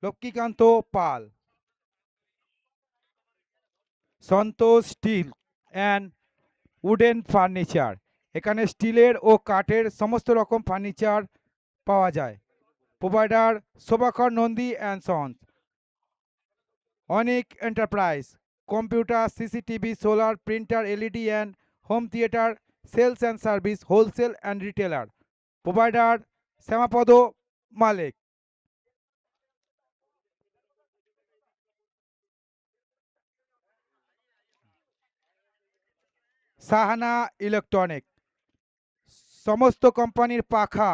Lakshmikanta Pal. Santosh steel and wooden furniture, এখানে স্টিলের ও কাঠের সমস্ত রকম ফার্নিচার পাওয়া যায়। Provider Shobhakar Nandi and sons. Anik enterprise, computer, CCTV, solar, printer, LED and home theatre sales and service, wholesale and retailer. Provider Shyamapada Malik. Sahana electronic, সমস্ত কোম্পানির পাখা,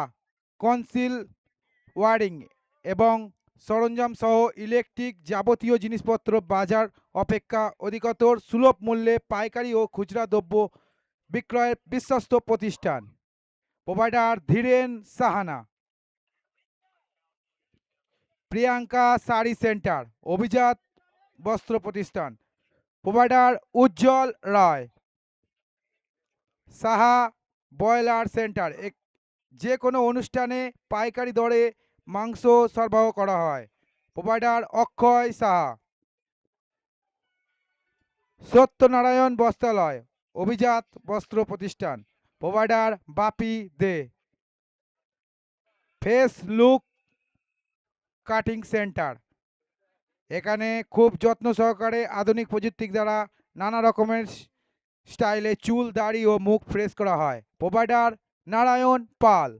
কনসিল, ওয়ারিং এবং সরঞ্জাম সহ ইলেকট্রিক যাবতীয় জিনিসপত্র বাজার অপেক্ষা অধিকতর সুলভ মূল্যে পাইকারি ও খুচরা দ্রব্য বিক্রয়ের বিশ্বস্ত প্রতিষ্ঠান। প্রোভাইডার ধীরেন সাহানা। প্রিয়াঙ্কা শাড়ি সেন্টার, অভিজাত বস্ত্র প্রতিষ্ঠান। প্রোভাইডার উজ্জ্বল রায়। সাহা বয়লার সেন্টার, যে কোনো অনুষ্ঠানে পাইকারি দরে মাংস সরবরাহ করা হয়। প্রোভাইডার অক্ষয় সাহা। সত্যনারায়ণ বস্ত্রালয়, অভিজাত বস্ত্র প্রতিষ্ঠান। প্রোভাইডার বাপি দে। ফেস লুক কাটিং সেন্টার, এখানে খুব যত্ন সহকারে আধুনিক প্রযুক্তি দ্বারা নানা রকমের স্টাইলে চুল, দাড়ি ও মুখ ফ্রেশ করা হয়। Provider Narayan Pal.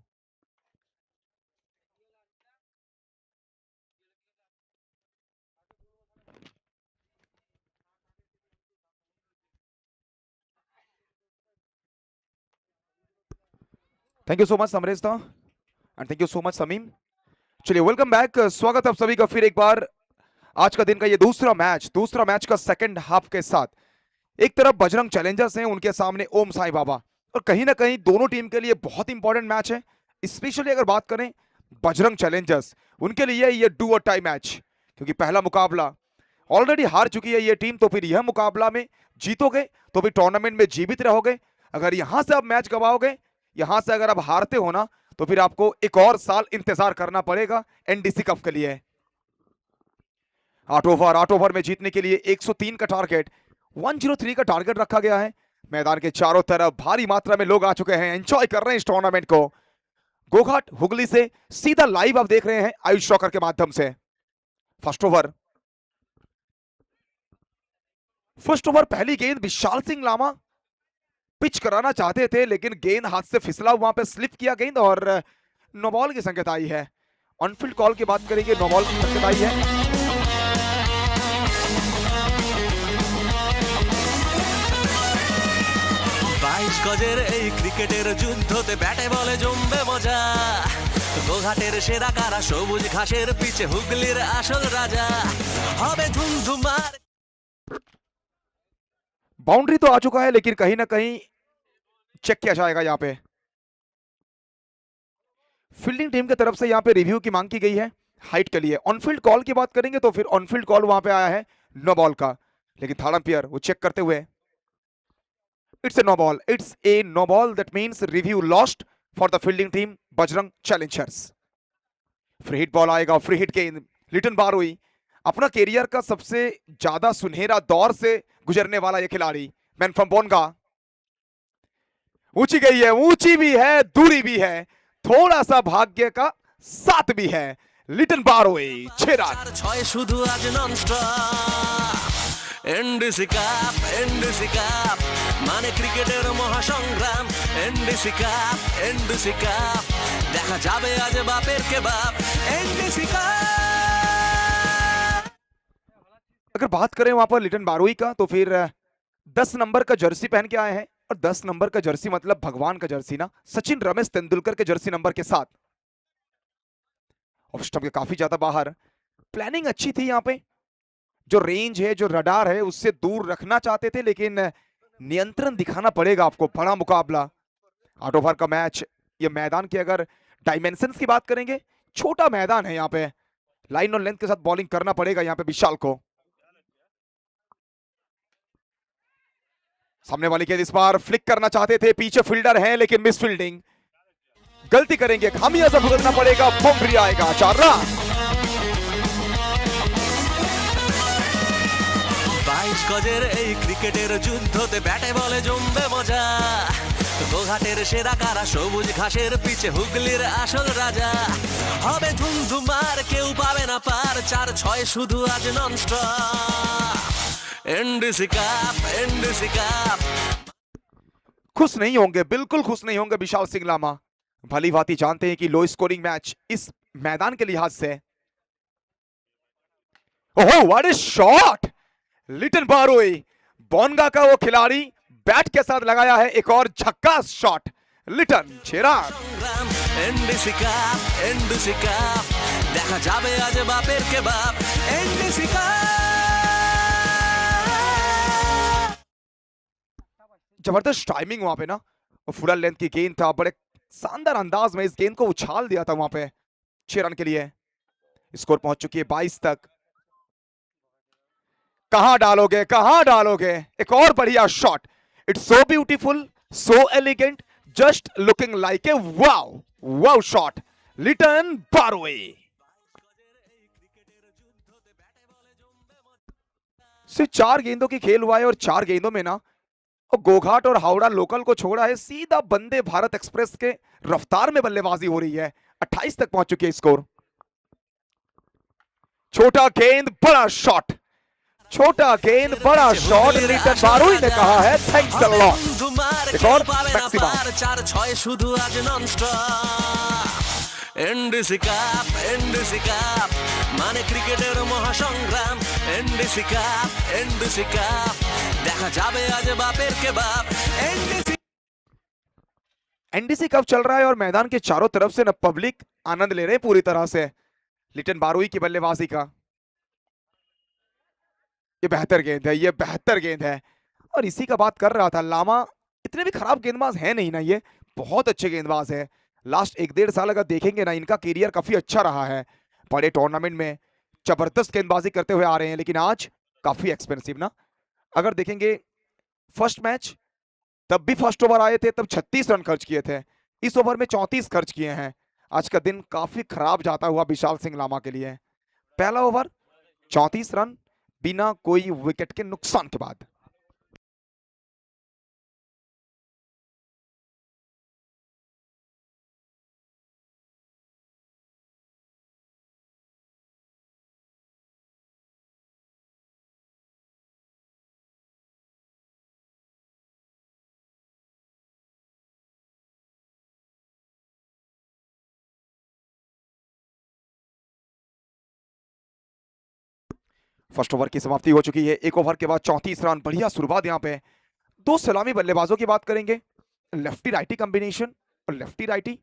Thank you so much Samaresh da and thank you so much Samim. चलिए वेलकम बैक, स्वागत है आप सभी का फिर एक बार आज का दिन का ये दूसरा मैच का सेकंड हाफ के साथ। एक तरफ बजरंग चैलेंजर्स हैं, उनके सामने ओम साईं बाबा, और कहीं ना कहीं दोनों टीम के लिए बहुत इंपॉर्टेंट मैच है। स्पेशली अगर बात करें बजरंग चैलेंजर्स, उनके लिए ये डू और टाई मैच, क्योंकि पहला मुकाबला ऑलरेडी हार चुकी है ये टीम, तो फिर यह मुकाबला में जीतोगे तो फिर टूर्नामेंट में जीवित रहोगे। अगर यहां से आप मैच गवाओगे, यहां से अगर आप हारते हो ना, तो फिर आपको एक और साल इंतजार करना पड़ेगा NDC कप के लिए। 8 ओवर में जीतने के लिए 103 का टारगेट, 103 का टारगेट रखा गया है। मैदान के चारों तरफ भारी मात्रा में लोग आ चुके हैं, एंजॉय कर रहे हैं इस टूर्नामेंट को। गोघाट हुगली से सीधा लाइव आप देख रहे हैं आयुष रॉकर के माध्यम से। फर्स्ट ओवर पहली गेंद विशाल सिंह लामा पिच कराना चाहते थे, लेकिन गेंद हाथ से फिसला, वहां पे स्लिप किया गेंद और नो बॉल की संकेत आई है। ऑनफील्ड कॉल की बात करेंगे, नो बॉल की संकेत आई है। 22 গজের এই ক্রিকেটের যুদ্ধতে ব্যাটে বলে জমবে মজা। গোঘাটের সেরা কারা, সবুজ ঘাসের পিছে হুগলির আসল রাজা। হবে ধুমধুমার। बाउंड्री तो आ चुका है लेकिन कहीं ना कहीं चेक किया जाएगा यहाँ पे। फील्डिंग टीम की तरफ से यहाँ पे रिव्यू की मांग की गई है हाइट के लिए। ऑनफील्ड कॉल की बात करेंगे तो फिर ऑनफील्ड कॉल वहां पे आया है नो बॉल का, लेकिन थर्ड अंपायर वो चेक करते हुए it's a no ball, it's a no ball, that means review lost for the fielding team Bajrang Challengers. Free hit ball आएगा, फ्री हिट के लिटन बारोई, अपना कैरियर का सबसे ज्यादा सुनहरा दौर से गुजरने वाला ये खिलाड़ी, मैन फ्रॉम बोनगा। ऊंची गई है, ऊंची भी है, दूरी भी है, थोड़ा सा भाग्य का साथ भी है। लिटन बारोई 6 रन। 4-6 শুধু আজ ননস্টপ এনডিসি কাপ মানে ক্রিকেটের মহাসংগ্রাম এনডিসি কাপ দেখা যাবে আজ বাপের কে বাপ এনডিসি কাপ। अगर बात करें वहां पर लिटन बारोई का तो फिर 10 नंबर का जर्सी पहन के आए हैं, और 10 नंबर का जर्सी मतलब भगवान का जर्सी ना, सचिन रमेश तेंदुलकर के जर्सी नंबर के साथ। ऑफ स्टंप के काफी ज्यादा बाहर, प्लानिंग अच्छी थी यहाँ पे, जो रेंज है जो रडार है उससे दूर रखना चाहते थे, लेकिन नियंत्रण दिखाना पड़ेगा आपको। बड़ा मुकाबला, आउट ओवर का मैच। ये मैदान की अगर डायमेंशंस की बात करेंगे, छोटा मैदान है यहाँ पे, लाइन और लेंथ के साथ बॉलिंग करना पड़ेगा यहाँ पे विशाल को। सामने वाली गेंद इस बार फ्लिक करना चाहते थे, पीछे फील्डर है लेकिन मिस फील्डिंग, गलती करेंगे, खामियाजा भुगतना पड़ेगा, बाउंड्री आएगा, 4 रन। 22 গজের এই ক্রিকেটের যুদ্ধতে ব্যাটে বলে জমবে মজা গোঘাটের সেরা কারা সবুজ ঘাসের পিছে হুগলির আসল রাজা হবে ধুমধুমার কেউ পাবে না পার 4-6 শুধু আজ ননস্টপ এনডিসি কাপ। खुश नहीं होंगे, बिल्कुल खुश नहीं होंगे विशाल सिंह लामा। भली भांति जानते हैं कि लो स्कोरिंग मैच इस मैदान के लिहाज से। ओहो व्हाट ए शॉट! लिटन बारोई, बोनगा का वो खिलाड़ी, बैट के साथ लगाया है एक और झक्कास शॉट। लिटन 6 रन। সংগ্রাম এনডিসি কাপ দেখা যাবে আজ বাপের কে বাপ এনডিসি কাপ। जबरदस्त टाइमिंग वहां पे ना, और फुल लेंथ की गेंद था, बड़े शानदार अंदाज में इस गेंद को उछाल दिया था वहां पे। 6 रन के लिए स्कोर पहुंच चुकी है 22 तक। कहां डालोगे, कहां डालोगे? एक और बढ़िया shot, it's so beautiful, so elegant, just looking like a wow wow shot. Liton Baroi सिर्फ 4 गेंदों की खेल हुआ है, और 4 गेंदों में ना और गोघाट और हावड़ा लोकल को छोड़ा है, सीधा वंदे भारत एक्सप्रेस के रफ्तार में बल्लेबाजी हो रही है। 28 तक पहुंच चुकी है स्कोर। छोटा गेंद बड़ा शॉट, छोटा गेंद बड़ा शॉट। लिटन बारोई ने कहा है थैंक्स अ लॉट। एक और मैक्सिमम। 4-6 শুধু আজ ননস্টপ এনডিসি কাপ মানে ক্রিকেটের মহাসংগ্রাম এনডিসি কাপ দেখা যাবে আজ বাপের কে বাপ এনডিসি। एनडीसी कप चल रहा है और मैदान के चारों तरफ से ना पब्लिक आनंद ले रहे हैं पूरी तरह से लिटन बारोई की बल्लेबाजी का। ये बेहतर गेंद है, ये बेहतर गेंद है, और इसी का बात कर रहा था लामा, इतने भी खराब गेंदबाज है नहीं ना, ये बहुत अच्छे गेंदबाज है। लास्ट 1-1.5 साल अगर देखेंगे ना, इनका कैरियर काफी अच्छा रहा है, बड़े टूर्नामेंट में जबरदस्त गेंदबाजी करते हुए आ रहे हैं, लेकिन आज काफी एक्सपेंसिव ना। अगर देखेंगे फर्स्ट मैच तब भी फर्स्ट ओवर आए थे, तब 36 रन खर्च किए थे, इस ओवर में 34 खर्च किए हैं। आज का दिन काफी खराब जाता हुआ विशाल सिंह लामा के लिए। पहला ओवर 34 रन बिना कोई विकेट के नुकसान के बाद। फर्स्ट ओवर की समाप्ति हो चुकी है, 1 ओवर के बाद 34 रन, बढ़िया शुरुआत यहाँ पे। 2 सलामी बल्लेबाजों की बात करेंगे, लेफ्टी राइटी कॉम्बिनेशन, और लेफ्टी राइटी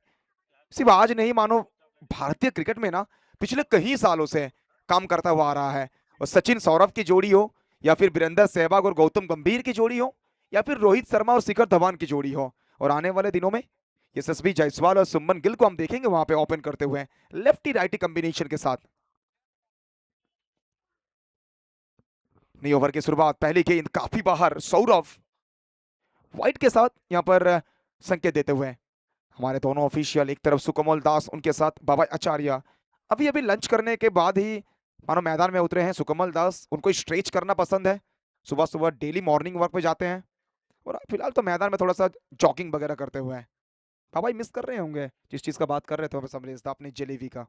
सिर्फ आज नहीं, मानो भारतीय क्रिकेट में ना पिछले कई सालों से काम करता हुआ आ रहा है। और सचिन सौरभ की जोड़ी हो या फिर वीरेंद्र सहवाग और गौतम गंभीर की जोड़ी हो, या फिर रोहित शर्मा और शिखर धवन की जोड़ी हो। और आने वाले दिनों में यशस्वी जायसवाल और सुमन गिल को हम देखेंगे वहां पे ओपन करते हुए लेफ्टी राइटी कॉम्बिनेशन के साथ। नई ओवर की शुरुआत, पहली गेंद काफी बाहर, सौरभ व्हाइट के साथ यहां पर संकेत देते हुए हमारे दोनों ऑफिशियल, एक तरफ सुकमल दास, उनके साथ बाबा आचार्य अभी अभी लंच करने के बाद ही मानो मैदान में उतरे हैं। सुकमल दास, उनको स्ट्रेच करना पसंद है, सुबह सुबह डेली मॉर्निंग वॉक पे जाते हैं और फिलहाल तो मैदान में थोड़ा सा जॉगिंग वगैरह करते हुए हैं। बाबा मिस कर रहे होंगे जिस चीज का बात कर रहे थे हमें समझ था अपनी जलेबी का।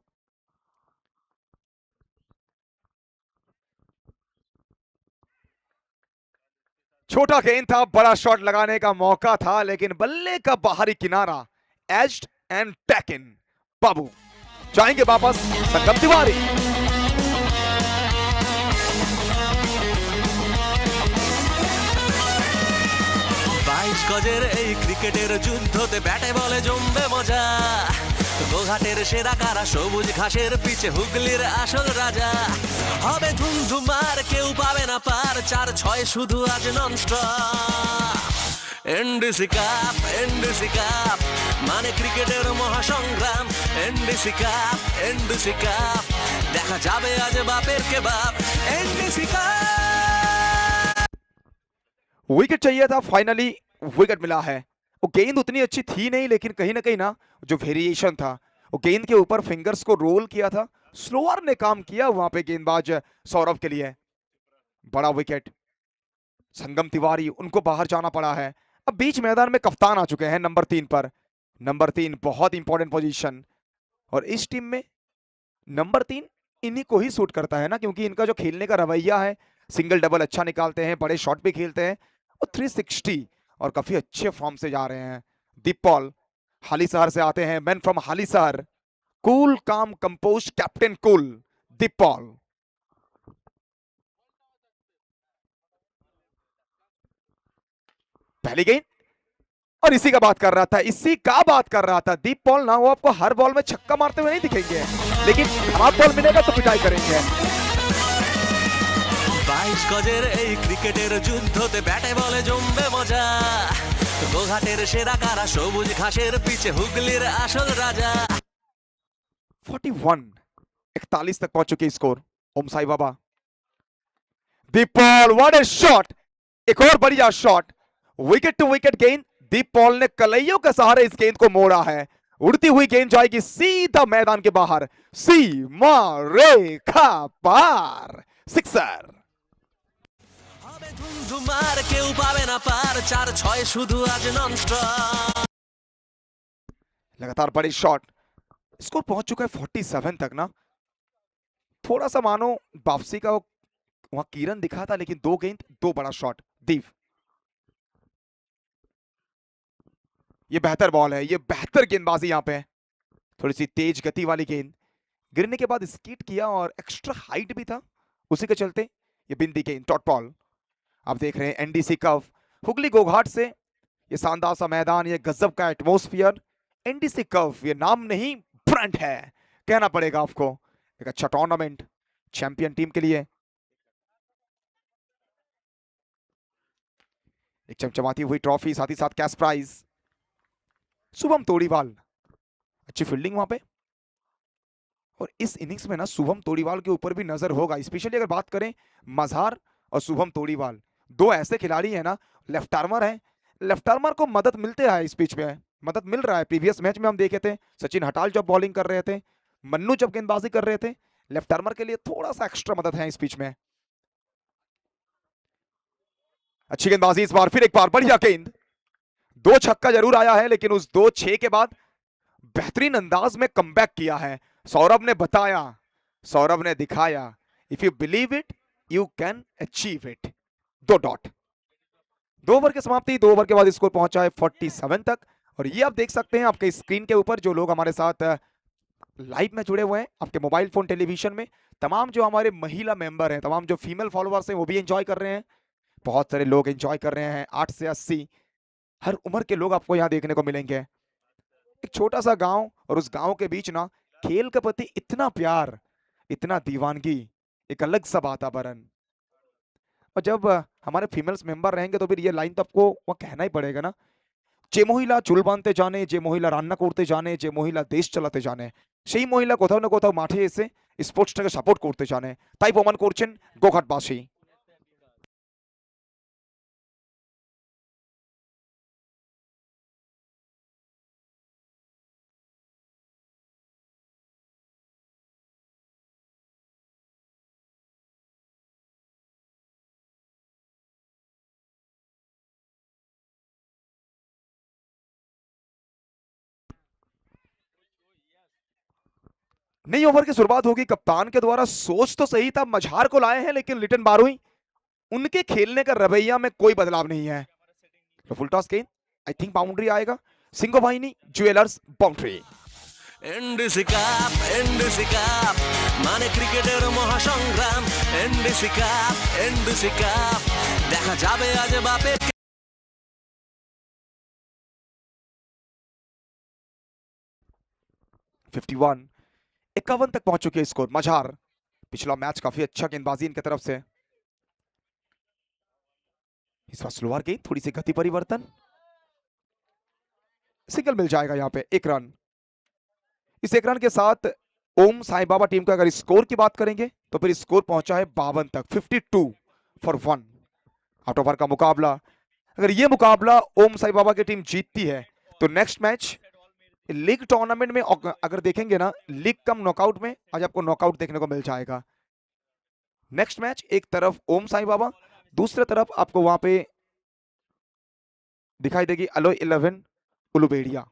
छोटा गेंद था, बड़ा शॉट लगाने का मौका था, लेकिन बल्ले का बाहरी किनारा, एज्ड एंड टेकन। बाबू जाएंगे वापस, संगम तिवारी। 22 গজের এই ক্রিকেটের যুদ্ধতে ব্যাটে বলে জমবে মজা। গোঘাটের সেরা কারা, সবুজ ঘাসের পিছে হুগলির আসল রাজা। হবে ধুমধুমার, কেউ পাবে না পার, 4-6 শুধু আজ nonstop. NDC cup, NDC cup মানে ক্রিকেটের মহাসংগ্রাম। এনডিসি কাপ, এনডিসি কাপ দেখা যাবে আজ বাপের কে বাপ। NDC cup. विकेट चाहिए था, फाइनली विकेट मिला है। वो गेंद उतनी अच्छी थी नहीं, लेकिन कहीं ना कहीं ना जो वेरिएशन था, वो गेंद के ऊपर फिंगर्स को रोल किया था, स्लोअर ने काम किया वहां पे गेंदबाज सौरभ के लिए। बड़ा विकेट, संगम तिवारी, उनको बाहर जाना पड़ा है। अब बीच मैदान में कप्तान आ चुके हैं नंबर 3 पर। नंबर 3 बहुत इंपॉर्टेंट पोजीशन, और इस टीम में नंबर 3 इन्हीं को ही सूट करता है ना, क्योंकि इनका जो खेलने का रवैया है, सिंगल डबल अच्छा निकालते हैं, बड़े शॉट भी खेलते हैं और 360 और काफी अच्छे फॉर्म से जा रहे हैं। दीपपॉल हालीशहर से आते हैं, मैन फ्रॉम हालीशहर, कूल काम कंपोज, कैप्टन कूल दीपपॉल। पहली गेंद, और इसी का बात कर रहा था, इसी का बात कर रहा था। दीपपॉल ना, वो आपको हर बॉल में छक्का मारते हुए नहीं दिखेंगे, लेकिन खराब बॉल मिलेगा तो पिटाई करेंगे। 22 গজের এই ক্রিকেটের যুদ্ধতে ব্যাটে বলে জমবে মজা। গোঘাটের সেরা কারা, সবুজ ঘাসের পিছে হুগলির আসল রাজা। 41 41 तक पहुंच चुके score. Om Sai Baba, Dippal, what a shot, एक और बढ़िया शॉट, विकेट टू विकेट गेंद। दीपपॉल ने कलइयों के सहारे इस गेंद को मोड़ा है, उड़ती हुई गेंद जाएगी सीधा मैदान के बाहर, सीमा रेखा पार, सिक्सर। হবে ধুমধুমার, কেউ পাবে না পার, 4-6 শুধু আজ ননস্টপ। लगातार बड़ी शॉट, स्कोर पहुंच चुका है 47 तक ना। थोड़ा सा मानो वापसी का वहां किरण दिखा था, लेकिन 2 गेंद 2 बड़ा शॉट। दीप, ये बेहतर बॉल है, ये बेहतर गेंदबाजी यहां पे, थोड़ी सी तेज गति वाली गेंद, गिरने के बाद स्किट किया और एक्स्ट्रा हाइट भी था, उसी के चलते ये बिंदी गेंद, डॉट बॉल। आप देख रहे हैं एनडीसी कप, हुगली गोघाट से, ये शानदार सा मैदान, ये गजब का एटमॉस्फेयर। एनडीसी कप ये नाम नहीं, ब्रांड है, कहना पड़ेगा आपको। एक अच्छा टूर्नामेंट चैंपियन टीम के लिए, एक चमचमाती हुई ट्रॉफी, साथ ही साथ कैश प्राइज। शुभम तोड़ीवाल, अच्छी फील्डिंग वहां पे, और इस इनिंग्स में ना शुभम तोड़ीवाल के ऊपर भी नजर होगा, स्पेशली अगर बात करें मजहार और शुभम तोड़ीवाल, दो ऐसे खिलाड़ी हैं ना, लेफ्ट आर्मर है, लेफ्ट आर्मर को मदद मिलते है इस पिच में, मदद मिल रहा है। प्रीवियस मैच में हम देखे थे सचिन हटाल जब बॉलिंग कर रहे थे, मन्नू जब गेंदबाजी कर रहे थे, लेफ्ट आर्मर के लिए थोड़ा सा एक्स्ट्रा मदद है इस पिच में। अच्छी गेंदबाजी इस बार, फिर एक बार बढ़िया गेंद, 2 छक्का जरूर आया है, लेकिन उस 2-6 के बाद बेहतरीन अंदाज में कमबैक किया है। सौरभ ने बताया, सौरभ ने दिखाया, if you believe it you can achieve it. 2 dot, 2 over की समाप्ति, 2 ओवर के बाद स्कोर पहुंचा है 47 तक। और ये आप देख सकते हैं आपके स्क्रीन के ऊपर, जो लोग हमारे साथ लाइव में जुड़े हुए हैं, आपके मोबाइल फोन टेलीविजन में, तमाम जो हमारे महिला मेंबर हैं, तमाम जो फीमेल फॉलोअर्स हैं, वो भी एंजॉय कर रहे हैं। बहुत सारे लोग एंजॉय कर रहे हैं, 8 से 80 हर उम्र के लोग आपको यहाँ देखने को मिलेंगे। एक छोटा सा गांव, और उस गांव के बीच ना खेल के प्रति इतना प्यार, इतना दीवानगी, एक अलग सा वातावरण। और जब हमारे फीमेल्स मेंबर रहेंगे तो फिर ये लाइन तो आपको वहाँ कहना ही पड़ेगा ना, যে মহিলা চুল বাঁধতে জানে, যে মহিলা রান্না করতে জানে, যে মহিলা দেশ চালাতে জানে, সেই মহিলা কোথাও না কোথাও মাঠে এসে স্পোর্টসটাকে সাপোর্ট করতে জানে, তাই প্রমাণ করছেন গোঘাটবাসী। नई ओवर की शुरुआत होगी कप्तान के द्वारा, सोच तो सही था, मझार को लाए हैं लेकिन लिटन बारुई उनके खेलने का रवैया में कोई बदलाव नहीं है। तो फुल टॉस गेंद, आई थिंक बाउंड्री आएगा, Singhabahini jewellers boundary. NDC cup, NDC cup, মানে ক্রিকেটের মহাসংগ্রাম। এনডিসি কাপ, এনডিসি কাপ, দেখা যাবে আজ বাপের 51 51 तक पहुंच चुके हैं स्कोर। मझार, पिछला मैच काफी अच्छा गेंदबाजी इनकी तरफ से, इस बार स्लोअर गेंद, थोड़ी सी गति परिवर्तन, सिंगल मिल जाएगा यहाँ पे, एक रन। इस एक रन के साथ ओम साईं बाबा टीम का अगर स्कोर की बात करेंगे तो फिर स्कोर पहुंचा है 52 तक, 52 फॉर 1। आउट ओवर का मुकाबला, अगर ये मुकाबला ओम साईं बाबा की टीम जीतती है तो नेक्स्ट मैच लीग टूर्नामेंट में अगर देखेंगे ना, लीग कम नॉकआउट में आज आपको नॉकआउट देखने को मिल जाएगा। नेक्स्ट मैच एक तरफ ओम साईं बाबा, दूसरी तरफ आपको वहां पे दिखाई देगी अलोय 11 उलुबेड़िया।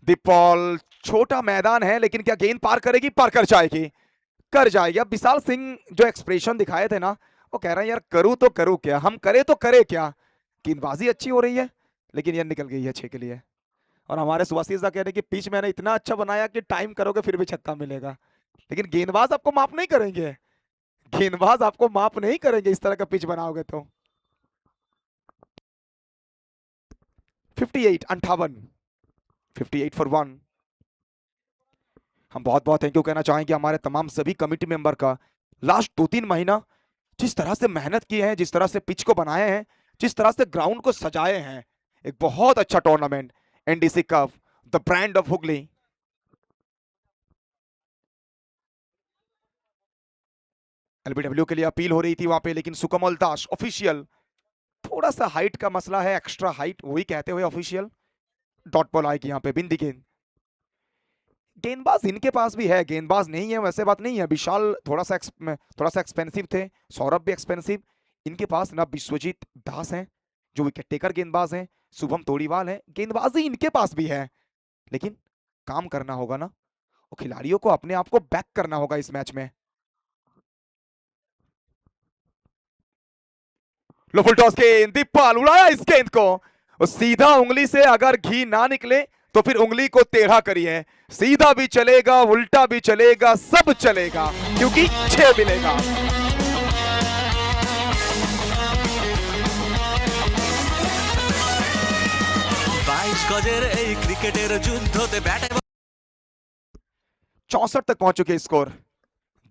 दीपॉल, छोटा मैदान है लेकिन क्या गेंद पार करेगी? पार कर जाएगी, कर जाएगी। अब विशाल सिंह जो एक्सप्रेशन दिखाए थे ना, वो कह रहे हैं यार करूं तो करूं क्या, हम करे तो करे क्या। गेंदबाजी अच्छी हो रही है लेकिन ये निकल गई है 6 के लिए। और हमारे सुभाषिस कह रहे हैं कि पिच मैंने इतना अच्छा बनाया कि टाइम करोगे फिर भी छक्का मिलेगा, लेकिन गेंदबाज आपको माफ नहीं करेंगे, गेंदबाज आपको माफ नहीं करेंगे इस तरह का पिच बनाओगे तो। 58 58 फॉर 1। हम बहुत बहुत थैंक यू कहना चाहेंगे हमारे तमाम सभी कमिटी मेंबर का। लास्ट 2-3 महीना जिस तरह से मेहनत की है, जिस तरह से पिच को बनाए हैं, जिस तरह से ग्राउंड को सजाए हैं, एक बहुत अच्छा tournament NDC cup, the brand of Hooghly. LBW के लिए अपील हो रही थी वहां पे, लेकिन सुकमल दास ऑफिशियल, थोड़ा सा हाइट का मसला है, एक्स्ट्रा हाइट, वही कहते हुए ऑफिशियल डॉट बॉल आएगी यहाँ पे, बिंदी गेंद। गेंदबाज इनके पास भी है, गेंदबाज नहीं है वैसे बात नहीं है। विशाल थोड़ा सा एक्सपेंसिव थे, सौरभ भी एक्सपेंसिव। इनके पास ना विश्वजीत दास हैं जो विकेट टेकर गेंदबाज हैं, शुभम तोड़ीवाल है, गेंदबाजी इनके पास भी है, लेकिन काम करना होगा ना, और खिलाड़ियों को अपने आप को बैक करना होगा इस मैच में। लो फुल टॉस गेंद, दीपपाल उड़ाया इस गेंद को, और सीधा उंगली से अगर घी ना निकले तो फिर उंगली को टेढ़ा करिए, सीधा भी चलेगा उल्टा भी चलेगा, सब चलेगा क्योंकि 6 मिलेगा। গজের এই ক্রিকেটের যুদ্ধতে ব্যাটে 64 तक पहुंच चुके स्कोर।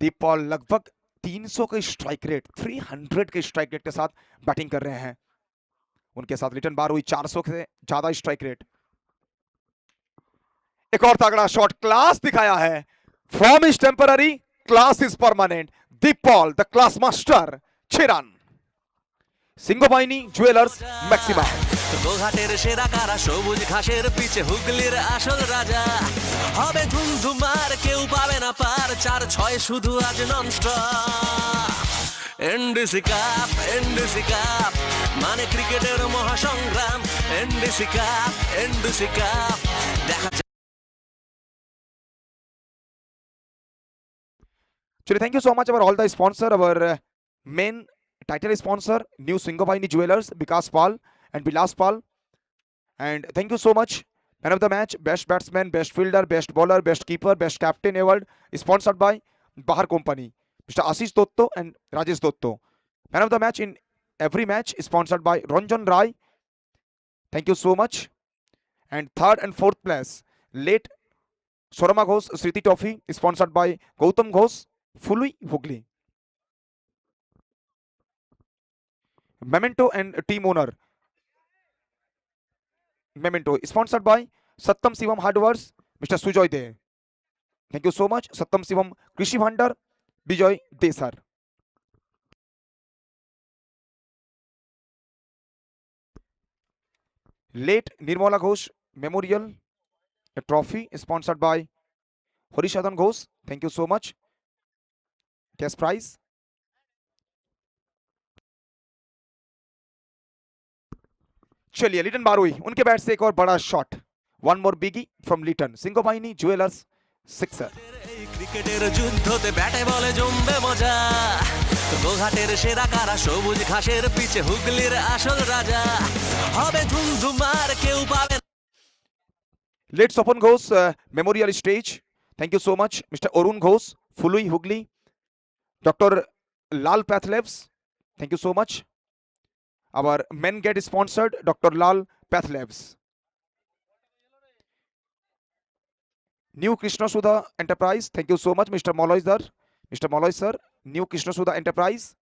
दीपपाल लगभग 300 के स्ट्राइक रेट, 300 के स्ट्राइक रेट के साथ बैटिंग कर रहे हैं। उनके साथ लिटन बारुई 400 से ज्यादा स्ट्राइक रेट। एक और तगड़ा शॉट, क्लास दिखाया है। Form is temporary, class is permanent. Dippal the class master, 6 run. Singhabahini jewellers maximum. গোঘাটের সেরা কারা, সবুজ ঘাসের পিছে হুগলির আসল রাজা। হবে ধুমধুমার, কেউ পাবে না পার, 4-6 শুধু আজ nonstop. NDC cup, NDC cup, মানে ক্রিকেটের মহাসংগ্রাম। এনডিসি কাপ, এনডিসি কাপ, দেখা चलिए thank you so much our all the sponsor, our main title sponsor new Singobaini Jewelers, Vikas Pal and Vilas Pal, and thank you so much. Man of the match, best batsman, best fielder, best bowler, best keeper, best captain award sponsored by Bahar Company, Mr. Ashish Dotto and Rajesh Dotto. Man of the match in every match sponsored by Ranjan Rai, thank you so much. And third and fourth place late Sorama Ghosh Sriti Trophy sponsored by Gautam Ghosh Fully Hugli. Memento and team owner. Memento, sponsored by Sattam Shivam Hardwares, Mr. Sujoy De. Thank you so much, Sattam Shivam Krishi Bhandar, Bijoy De sir. Late Nirmala Ghosh Memorial, a trophy sponsored by Horishadan Ghosh. Thank you so much. Cash prize. चलिए लिटन बारुई उनके bat से एक और बड़ा shot. One more biggie from Liton. Singhabahini jewellers sixer. এই ক্রিকেটের যুদ্ধতে ব্যাটে বলে জমবে মজা গোঘাটের সেরা কারা সবুজ ঘাসের পিছে হুগলির আসল রাজা হবে ধুমধুমার কেউ পাবে Let's open Ghosh Memorial Stage. Thank you so much, Mr. Arun Ghosh, Fului Hugli, Dr. Lal Pathlabs. Thank you so much. Our men get sponsored, Dr. Lal Pathlabs. New Krishna Sudha Enterprise. Thank you so much, Mr. Maloy sir. Mr. Maloy sir, New Krishna Sudha Enterprise.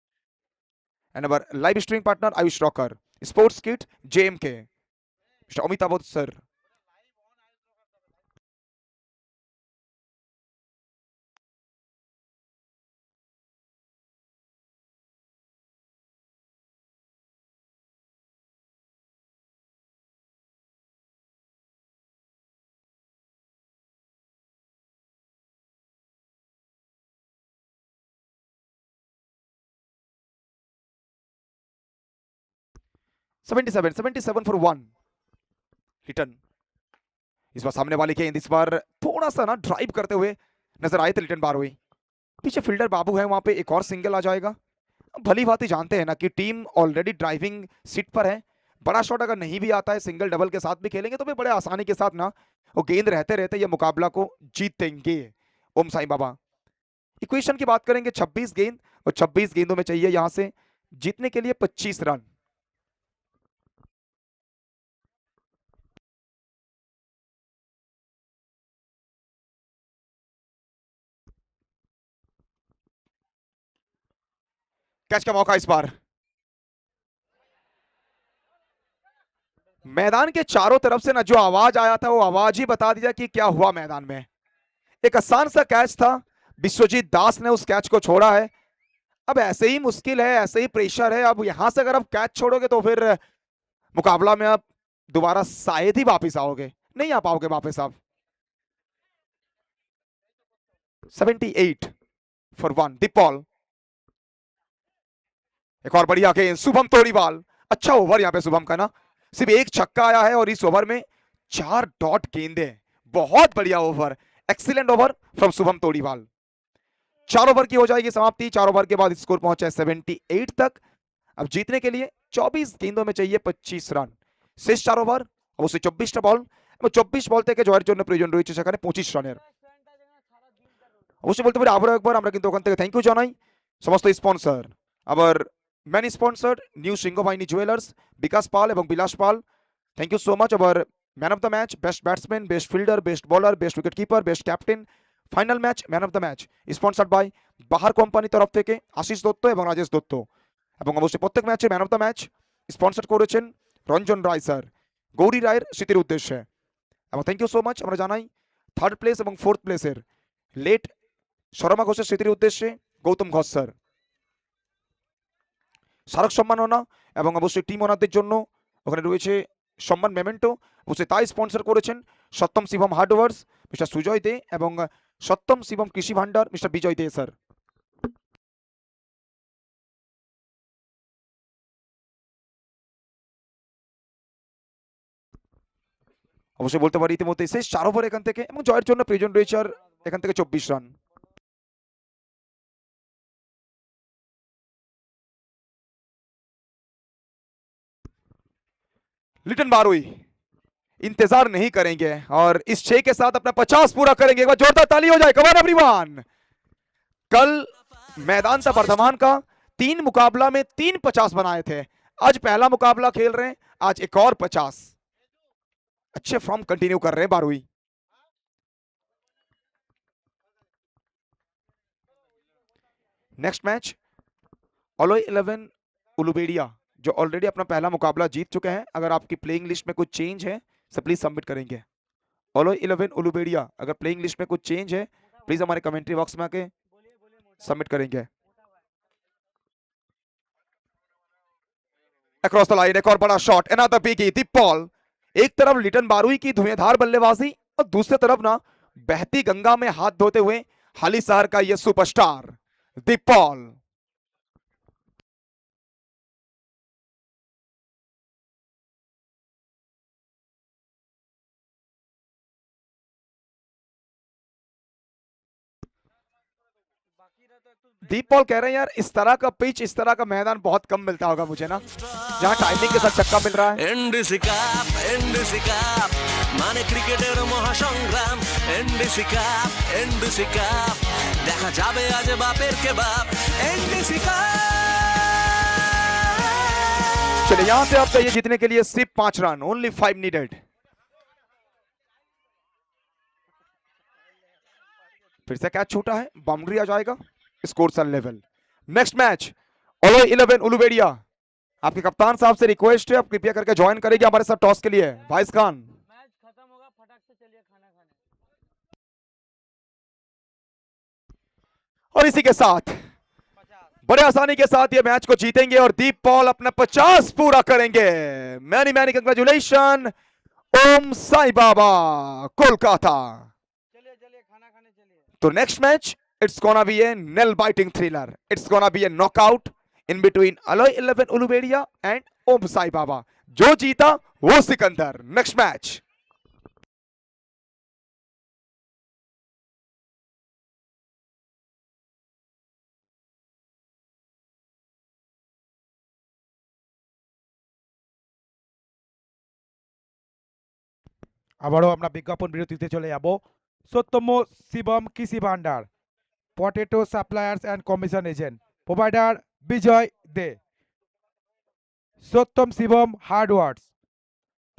And our live streaming partner, Ayush Rocker. Sports Kit, JMK. Mr. Amitabh sir. Seven for one. Return. इस बार सामने वाले गेंद इस बार थोड़ा सा ना drive करते हुए नजर आए थे लिटन बारोई. पीछे फील्डर बाबू है, वहां पे एक और सिंगल आ जाएगा. भली भांति जानते हैं ना कि टीम ऑलरेडी ड्राइविंग सीट पर है. बड़ा शॉट अगर नहीं भी आता है, सिंगल डबल के साथ भी खेलेंगे तो भी बड़े आसानी के साथ ना वो गेंद रहते रहते ये मुकाबला को जीतेंगे. ओम साईं बाबा. इक्वेशन की बात करेंगे 26 गेंद और 26 गेंदों में चाहिए यहां से जीतने के लिए 25 रन. कैच का मौका इस बार. मैदान के चारों तरफ से ना जो आवाज आया था वो आवाज ही बता दिया कि क्या हुआ मैदान में. एक आसान सा कैच था, विश्वजीत दास ने उस कैच को छोड़ा है. अब ऐसे ही मुश्किल है, ऐसे ही प्रेशर है. अब यहां से अगर आप कैच छोड़ोगे तो फिर मुकाबला में आप दोबारा शायद ही वापस आओगे, नहीं आ पाओगे वापस आप. 78 फॉर वन. दीपॉल. एक और बढ़िया गेंद शुभम तोड़ीवाल. अच्छा ओवर यहाँ पे शुभम का ना, सिर्फ एक छक्का आया है और इस ओवर में 4 डॉट गेंदे. बहुत बढ़िया over, excellent over from Shubham Todiwal. 4 over की हो जाएगी समाप्ति. 4 ओवर के बाद स्कोर पहुंचा है 78 तक. अब जीतने के लिए 24 गेंदों में चाहिए 25 রান. শেষ 4 ওভার, অবশ্যই 24টা বল এবং 24 বল থেকে জয়ের জন্য প্রয়োজন রয়েছে সেখানে 25 রানের. অবশ্যই বলতে পারি আবারও একবার আমরা কিন্তু ওখান থেকে থ্যাংক ইউ জানাই সমস্ত স্পন্সর. আবার man sponsored new Singhabahini jewellers, Bikash Pal এবং Bilas Pal. Thank you so much. আবার man of the match, best batsman, best fielder, best bowler, best wicket keeper, best captain, final match, man of the match sponsored by Bahar company তরফ থেকে আশিস দত্ত এবং রাজেশ দত্ত. এবং অবশ্যই প্রত্যেক ম্যাচে man of the match sponsor করেছেন রঞ্জন রায় sir, Gauri রায়ের স্মৃতির উদ্দেশ্যে. এবং থ্যাংক ইউ সো মাচ আমরা জানাই থার্ড প্লেস এবং ফোর্থ প্লেসের লেট শর্মা ঘোষের স্মৃতির উদ্দেশ্যে গৌতম ঘোষ স্যার স্মারক সম্মাননা. এবং অবশ্যই টিম ওনারদের জন্য ওখানে রয়েছে সম্মান মেমেন্টো. অবশ্যই তাই স্পন্সর করেছেন সত্যম শিবম হার্ডওয়ার্স মিস্টার সুজয় দে এবং সত্যম শিবম কৃষি ভান্ডার মিস্টার বিজয় দে স্যার. অবশ্যই বলতে পারি ইতিমধ্যে শেষ 4 ওভার এখান থেকে এবং জয়ের জন্য প্রয়োজন রয়েছে আর এখান থেকে 24 রান. लिटन बारुई इंतजार नहीं करेंगे और इस 6 के साथ अपना 50 पूरा करेंगे. एक बार जोरदार ताली हो जाए. Come on everyone. कल मैदान था वर्धमान का, 3 मुकाबला में 3 50 बनाए थे. आज पहला मुकाबला खेल रहे हैं, आज एक और 50. अच्छे फॉर्म कंटिन्यू कर रहे हैं बारुई. नेक्स्ट मैच अलॉय 11 उलुबेड़िया, जो ऑलरेडी अपना पहला मुकाबला जीत चुके हैं। अगर आपकी प्लेइंग लिस्ट में कुछ चेंज है तो प्लीज सबमिट करेंगे। अलॉय 11 उलुबेड़िया, अगर प्लेइंग लिस्ट में कुछ चेंज है प्लीज हमारे कमेंट्री बॉक्स में आके सबमिट करेंगे। अक्रॉस द लाइन एक और बड़ा शॉट, अनदर बिगी दीप पॉल। एक तरफ लिटन बारुई की धुएंधार बल्लेबाजी और दूसरी तरफ ना बहती गंगा में हाथ धोते हुए हाली शहर का ये सुपरस्टार दीप पॉल। दीप पॉल कह रहे हैं यार इस तरह का पिच, इस तरह का मैदान बहुत कम मिलता होगा मुझे ना, जहां टाइमिंग के साथ छक्का मिल रहा है। एनडीसी काप মানে ক্রিকেটের মহাসংগ্রাম। এনডিসি কাপ দেখা যাবে আজ বাপের কে বাপ। NDC cup. चलिए यहां से अब चाहिए जीतने के लिए सिर्फ 5 रन, ओनली 5 नीडेड। फिर से कैच छूटा है, बाउंड्री आ जाएगा, स्कोर सन level. Next match Alloy 11 Uluberia. आपके कप्तान साहब से रिक्वेस्ट है आप कृपया करके ज्वाइन करेंगे हमारे साथ टॉस के लिए। वाइस खान, मैच खत्म होगा, फटाक से चलिए खाना खाने। और इसी के साथ बड़े आसानी के साथ ये मैच को जीतेंगे और दीप पॉल अपना 50 पूरा करेंगे। Many many congratulation Om Sai Baba Kolkata. चलिए चलिए खाना खाने चलिए। तो next match it's gonna be a nail biting thriller, it's gonna be a knockout in between Alloy 11 Uluberia and Om Sai Baba. जो जीता वो सिकंदर। नेक्स्ट मैच আবারও আমরা বিজ্ঞাপন বিরতিতে চলে যাব। Satyam Shivam Krishi Bhandar, potato suppliers and commission agent, provider Bijoy De. Satyam Shivam hardwares,